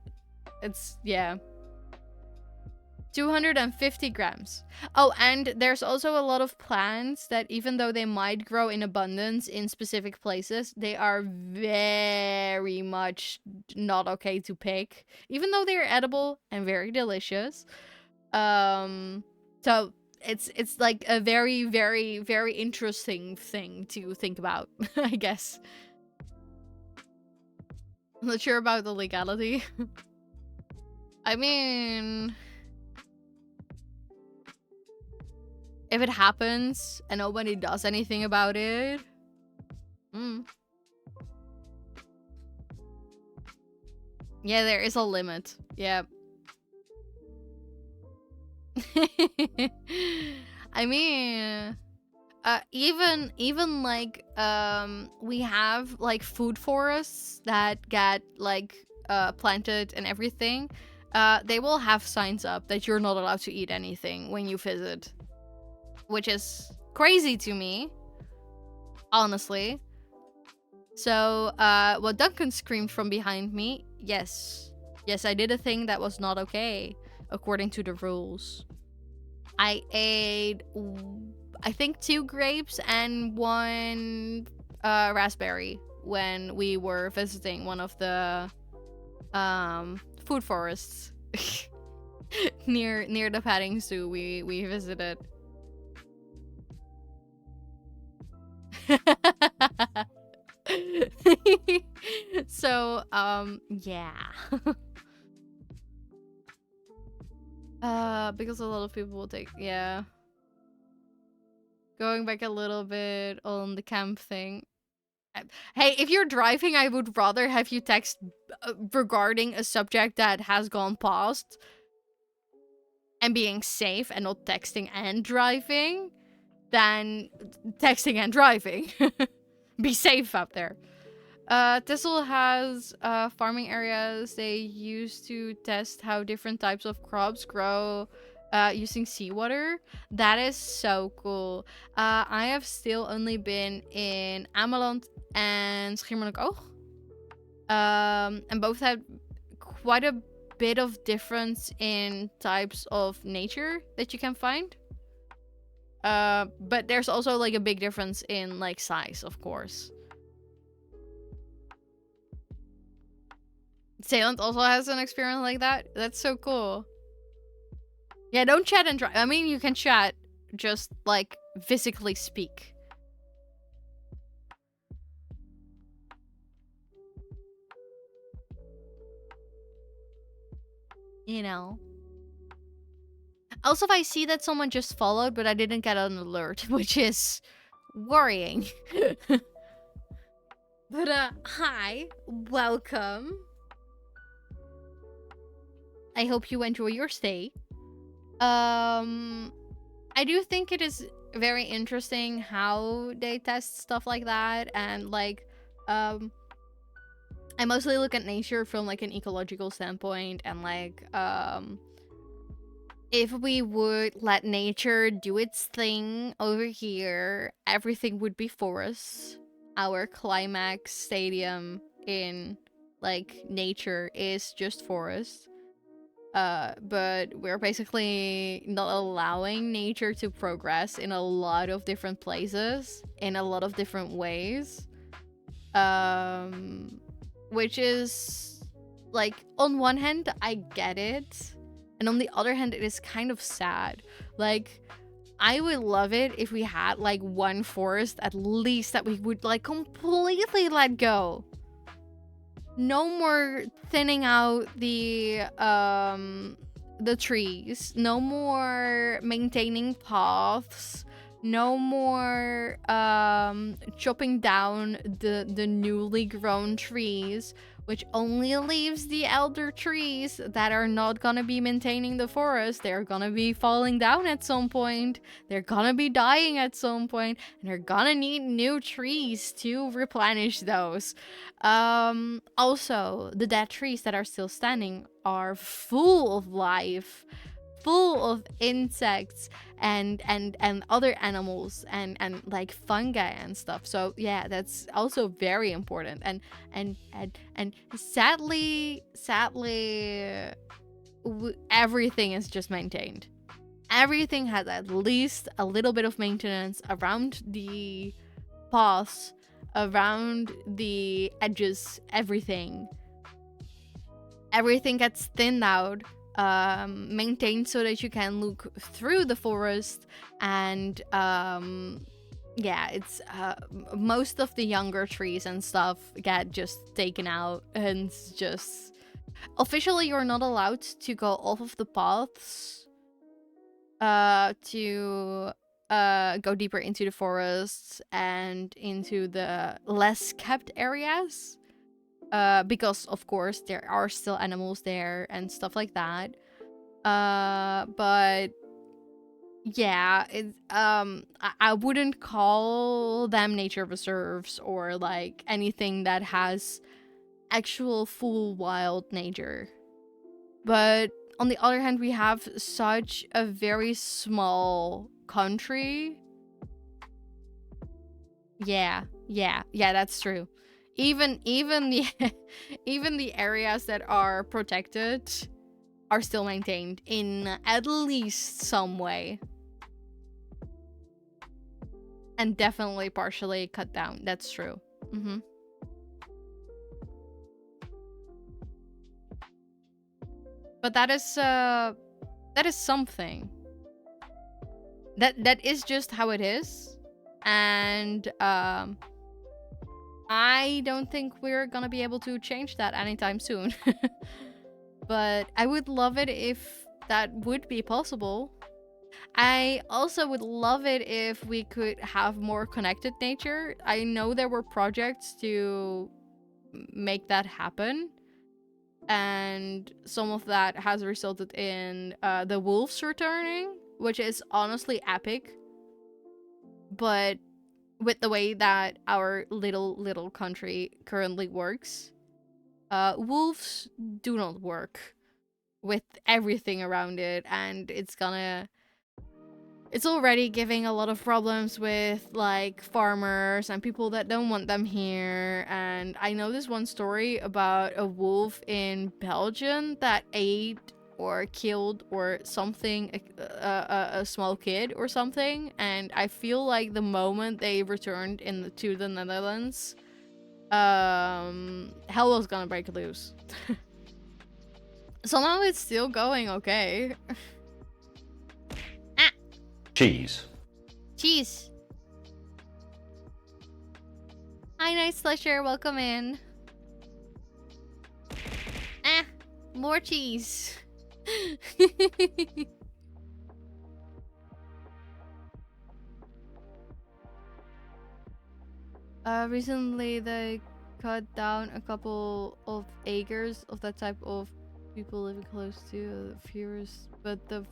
It's, yeah. 250 grams. Oh, and there's also a lot of plants that even though they might grow in abundance in specific places, they are very much not okay to pick, even though they're edible and very delicious. So it's like a very, very, very interesting thing to think about, I guess. I'm not sure about the legality. I mean, if it happens and nobody does anything about it, yeah, there is a limit. Yeah. I mean, even like we have like food forests that get like planted and everything. They will have signs up that you're not allowed to eat anything when you visit, which is crazy to me, honestly. So what Duncan screamed from behind me, yes, I did a thing that was not okay according to the rules. I ate, I think, 2 grapes and 1 raspberry when we were visiting one of the food forests near the petting zoo we visited. So yeah. Because a lot of people will take, yeah. Going back a little bit on the camp thing. Hey, if you're driving, I would rather have you text regarding a subject that has gone past and being safe and not texting and driving than texting and driving. Be safe out there. Thistle has farming areas they use to test how different types of crops grow using seawater. That is so cool. I have still only been in Ameland and Schiermonnikoog. And both had quite a bit of difference in types of nature that you can find. But there's also like a big difference in like size, of course. Salem also has an experience like that. That's so cool. Yeah, don't chat and drive. I mean, you can chat, just like physically speak. You know. Also, if I see that someone just followed, but I didn't get an alert, which is worrying. But hi, welcome. I hope you enjoy your stay. I do think it is very interesting how they test stuff like that, and like I mostly look at nature from like an ecological standpoint, and like if we would let nature do its thing over here, everything would be forests. Our climax stadium in like nature is just forest. But we're basically not allowing nature to progress in a lot of different places, in a lot of different ways. Which is, like, on one hand, I get it. And on the other hand, it is kind of sad. Like, I would love it if we had, like, one forest at least that we would, like, completely let go. No more thinning out the trees. No more maintaining paths. No more chopping down the newly grown trees, which only leaves the elder trees that are not gonna be maintaining the forest. They're gonna be falling down at some point. They're gonna be dying at some point, and they're gonna need new trees to replenish those. Also, the dead trees that are still standing are full of life, full of insects and other animals and like fungi and stuff. So yeah, that's also very important. And sadly everything is just maintained. Everything has at least a little bit of maintenance around the paths, around the edges. Everything gets thinned out, maintained so that you can look through the forest. And yeah, it's most of the younger trees and stuff get just taken out, and it's just officially you're not allowed to go off of the paths to go deeper into the forests and into the less kept areas, because of course there are still animals there and stuff like that. But yeah, I wouldn't call them nature reserves or like anything that has actual full wild nature. But on the other hand, we have such a very small country. Yeah, that's true. Even the even the areas that are protected are still maintained in at least some way. And definitely partially cut down. That's true. But that is something. That is just how it is. And I don't think we're gonna be able to change that anytime soon. But I would love it if that would be possible. I also would love it if we could have more connected nature. I know there were projects to make that happen, and some of that has resulted in the wolves returning, which is honestly epic. But with the way that our little country currently works, wolves do not work with everything around it, and it's already giving a lot of problems with like farmers and people that don't want them here. And I know this one story about a wolf in Belgium that ate or killed or something a small kid or something. And I feel like the moment they returned to the Netherlands, hell was gonna break loose. Somehow it's still going okay. Cheese. Cheese. Hi, Night Slusher. Welcome in. More cheese. Recently they cut down a couple of acres of that type of people living close to the forest, but the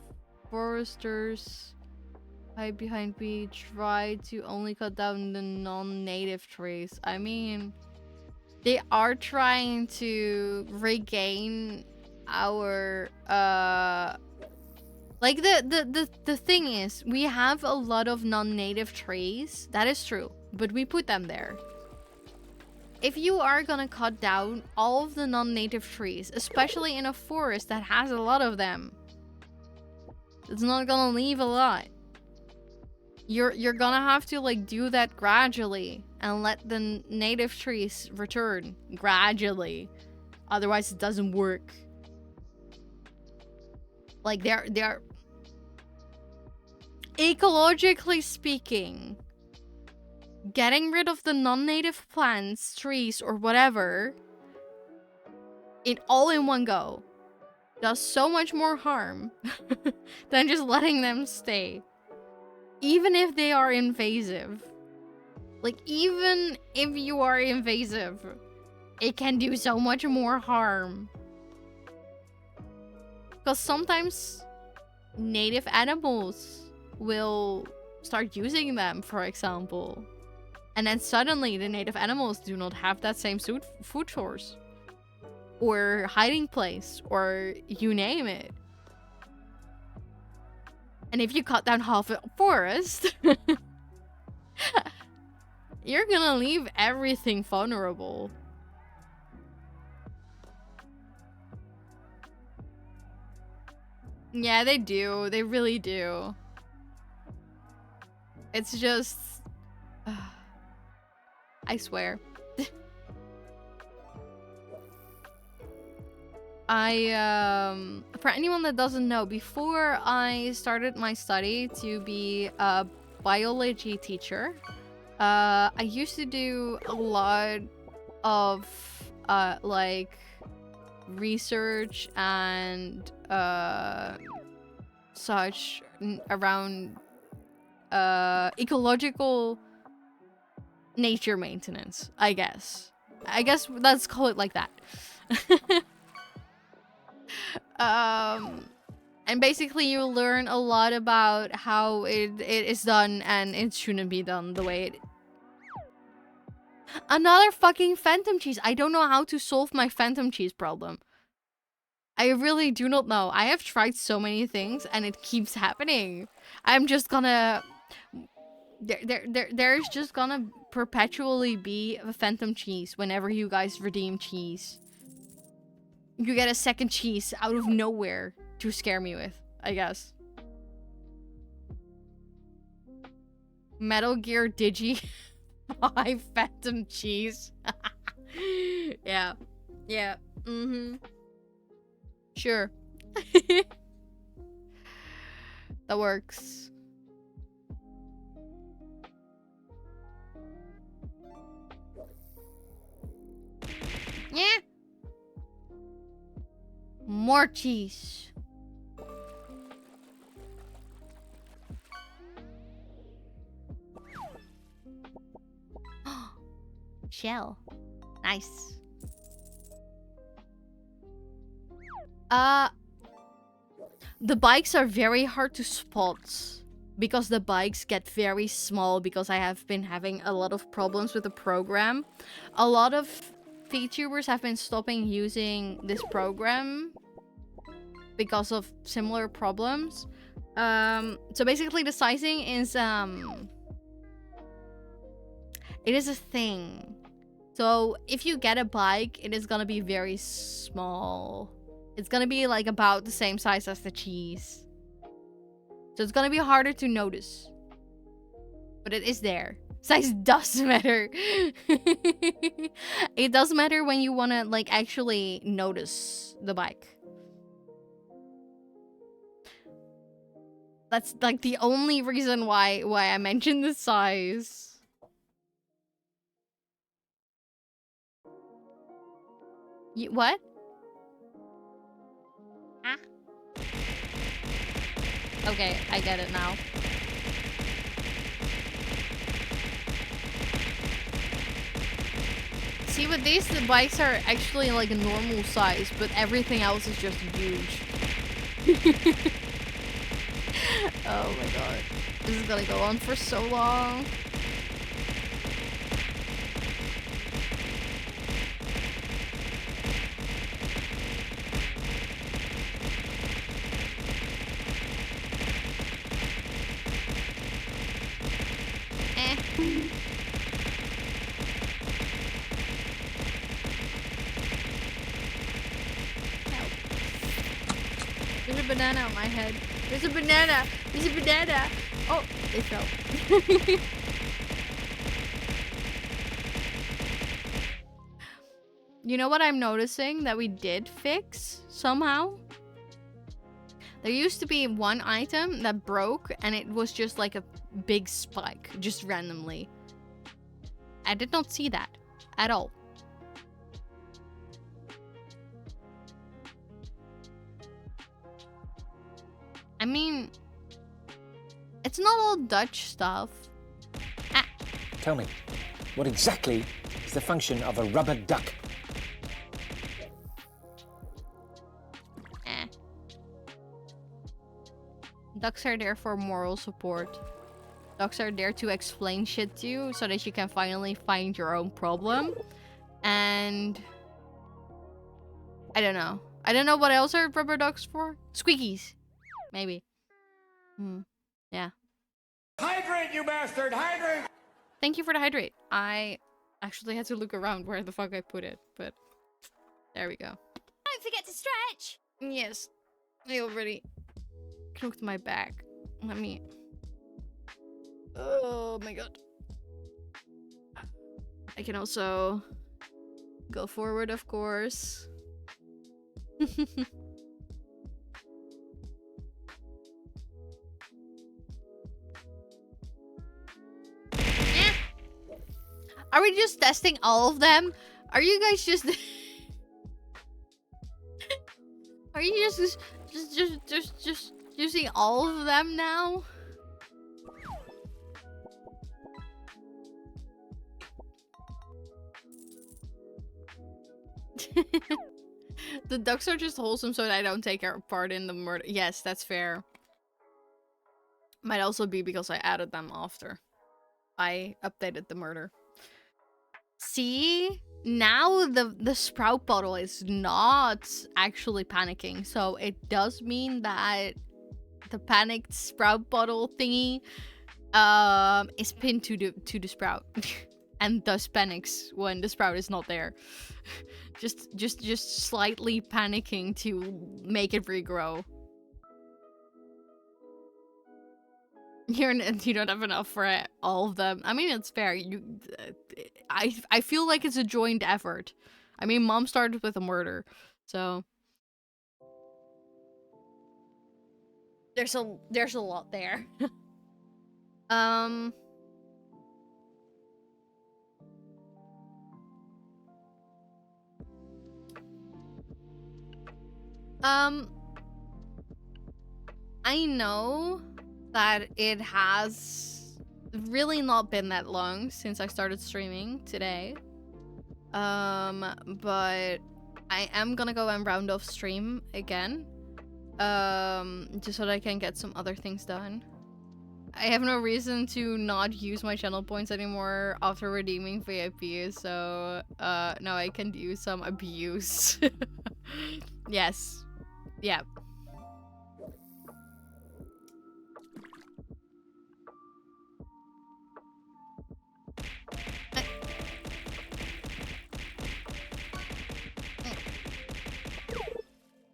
foresters hide behind me try to only cut down the non-native trees. I mean, they are trying to regain our like the thing is, we have a lot of non-native trees. That is true, but we put them there. If you are gonna cut down all of the non-native trees, especially in a forest that has a lot of them, it's not gonna leave a lot. You're gonna have to like do that gradually and let the native trees return gradually. Otherwise it doesn't work. Like they're ecologically speaking, getting rid of the non-native plants, trees, or whatever in one go does so much more harm than just letting them stay. Even if they are invasive. Like, even if you are invasive, it can do so much more harm. Because sometimes native animals will start using them, for example. And then suddenly the native animals do not have that same food source. Or hiding place, or you name it. And if you cut down half a forest, you're gonna leave everything vulnerable. Yeah, they do. They really do. It's just... I swear. For anyone that doesn't know, before I started my study to be a biology teacher, I used to do a lot of like research and such around ecological nature maintenance, I guess. Let's call it like that. And basically you learn a lot about how it is done, and it shouldn't be done the way it... Another fucking phantom cheese. I don't know how to solve my phantom cheese problem. I really do not know. I have tried so many things and it keeps happening. I'm just gonna... There's just gonna perpetually be a phantom cheese whenever you guys redeem cheese. You get a second cheese out of nowhere to scare me with, I guess. Metal Gear Digi 5 Phantom Cheese. Yeah. Yeah. Mm-hmm. Sure. That works. Yeah. More cheese. Shell. Nice. The bikes are very hard to spot because the bikes get very small, because I have been having a lot of problems with the program. A lot of VTubers have been stopping using this program because of similar problems. So basically the sizing is it is a thing. So if you get a bike, it is gonna be very small. It's gonna be like about the same size as the cheese. So it's gonna be harder to notice. But it is there. Size does matter. It does matter when you wanna like actually notice the bike. That's like the only reason why I mentioned the size. What? Ah. Okay, I get it now. See, with these, the bikes are actually like a normal size, but everything else is just huge. Oh my god. This is gonna go on for so long. There's a banana on my head. There's a banana. There's a banana. Oh, they fell. You know what I'm noticing that we did fix somehow? There used to be one item that broke and it was just like a big spike, just randomly. I did not see that at all. I mean, it's not all Dutch stuff. Ah. Tell me, what exactly is the function of a rubber duck? Ducks are there for moral support. Ducks are there to explain shit to you so that you can finally find your own problem. And I don't know. I don't know what else are rubber ducks for. Squeakies. Maybe. Yeah. Hydrate, you bastard! Hydrate! Thank you for the hydrate. I actually had to look around where the fuck I put it, but there we go. Don't forget to stretch. Yes, I already cooked my back. Let me. Oh my god. I can also go forward, of course. Are we just testing all of them? Are you guys just are you just using all of them now? The ducks are just wholesome so that I don't take part in the murder. Yes, that's fair. Might also be because I added them after I updated the murder. See? Now the sprout bottle is not actually panicking, so it does mean that the panicked sprout bottle thingy is pinned to the sprout and thus panics when the sprout is not there. just slightly panicking to make it regrow. You don't have enough for all of them. I mean, it's fair. I feel like it's a joint effort. I mean, Mom started with a murder, so there's a lot there. I know that it has really not been that long since I started streaming today. But I am gonna go and round off stream again. Just so that I can get some other things done. I have no reason to not use my channel points anymore after redeeming VIP, so now I can do some abuse. Yes. Yeah.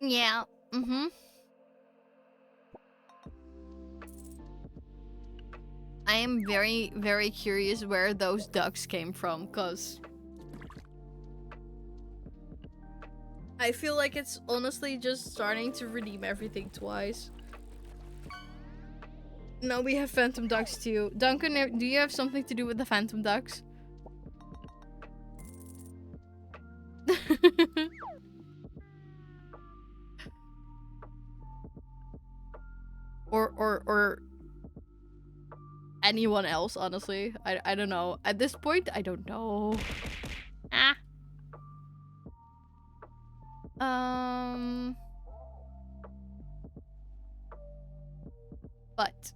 Yeah. I am very, very curious where those ducks came from, cause I feel like it's honestly just starting to redeem everything twice. Now we have phantom ducks too. Duncan, do you have something to do with the phantom ducks? or anyone else, honestly. I don't know. At this point, I don't know. Ah. But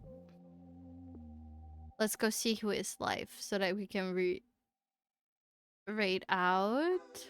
let's go see who is live so that we can raid out.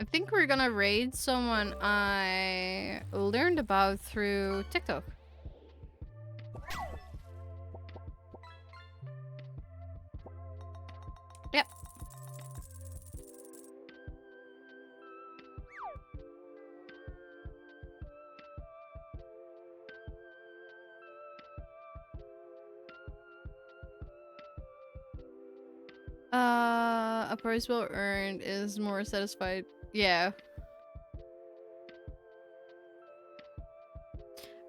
I think we're gonna raid someone I learned about through TikTok. Yep. A prize well earned is more satisfied. Yeah.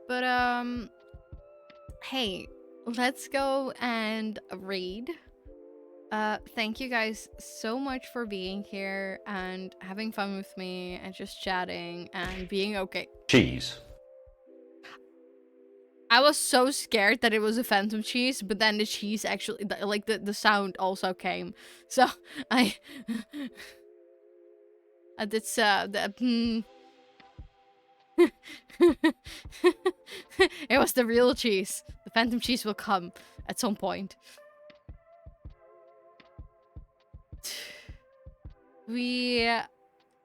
But hey, let's go and raid. Thank you guys so much for being here and having fun with me and just chatting and being okay. Cheese. I was so scared that it was a phantom cheese, but then the cheese actually, like the sound also came. So I, it's it was the real cheese. The phantom cheese will come at some point. We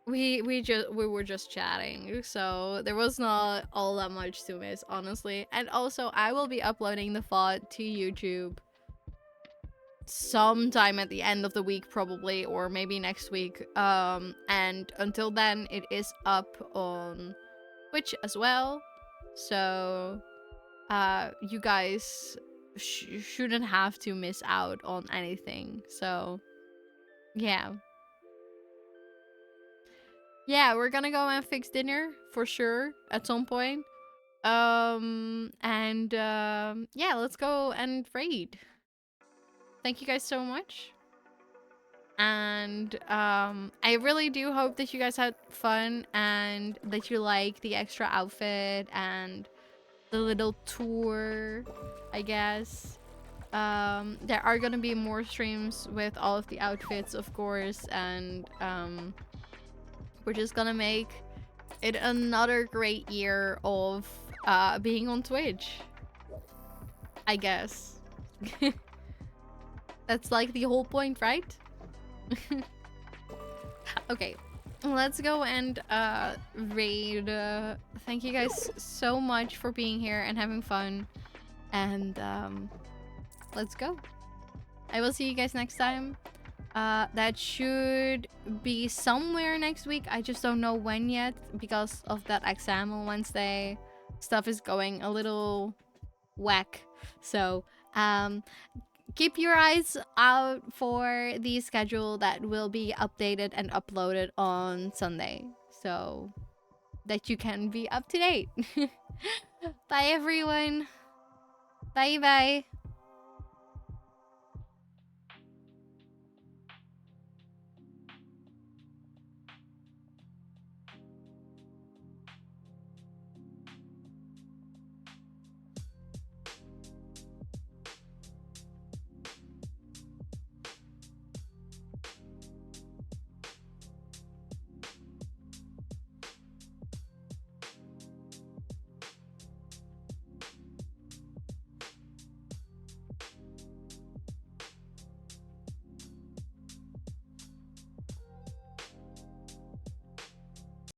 were just chatting, so there was not all that much to miss, honestly. And also, I will be uploading the VOD to YouTube sometime at the end of the week, probably, or maybe next week. And until then, it is up on Twitch as well. So, you guys shouldn't have to miss out on anything. So, yeah. Yeah, we're gonna go and fix dinner for sure at some point. Yeah, let's go and raid. Thank you guys so much. And I really do hope that you guys had fun and that you like the extra outfit and the little tour, I guess. There are gonna be more streams with all of the outfits, of course, and we're just gonna make it another great year of being on Twitch, I guess. That's like the whole point, right? Okay, let's go and raid. Thank you guys so much for being here and having fun, and let's go. I will see you guys next time. That should be somewhere next week. I just don't know when yet because of that exam on Wednesday. Stuff is going a little whack. So, keep your eyes out for the schedule that will be updated and uploaded on Sunday, so that you can be up to date. Bye, everyone. Bye-bye.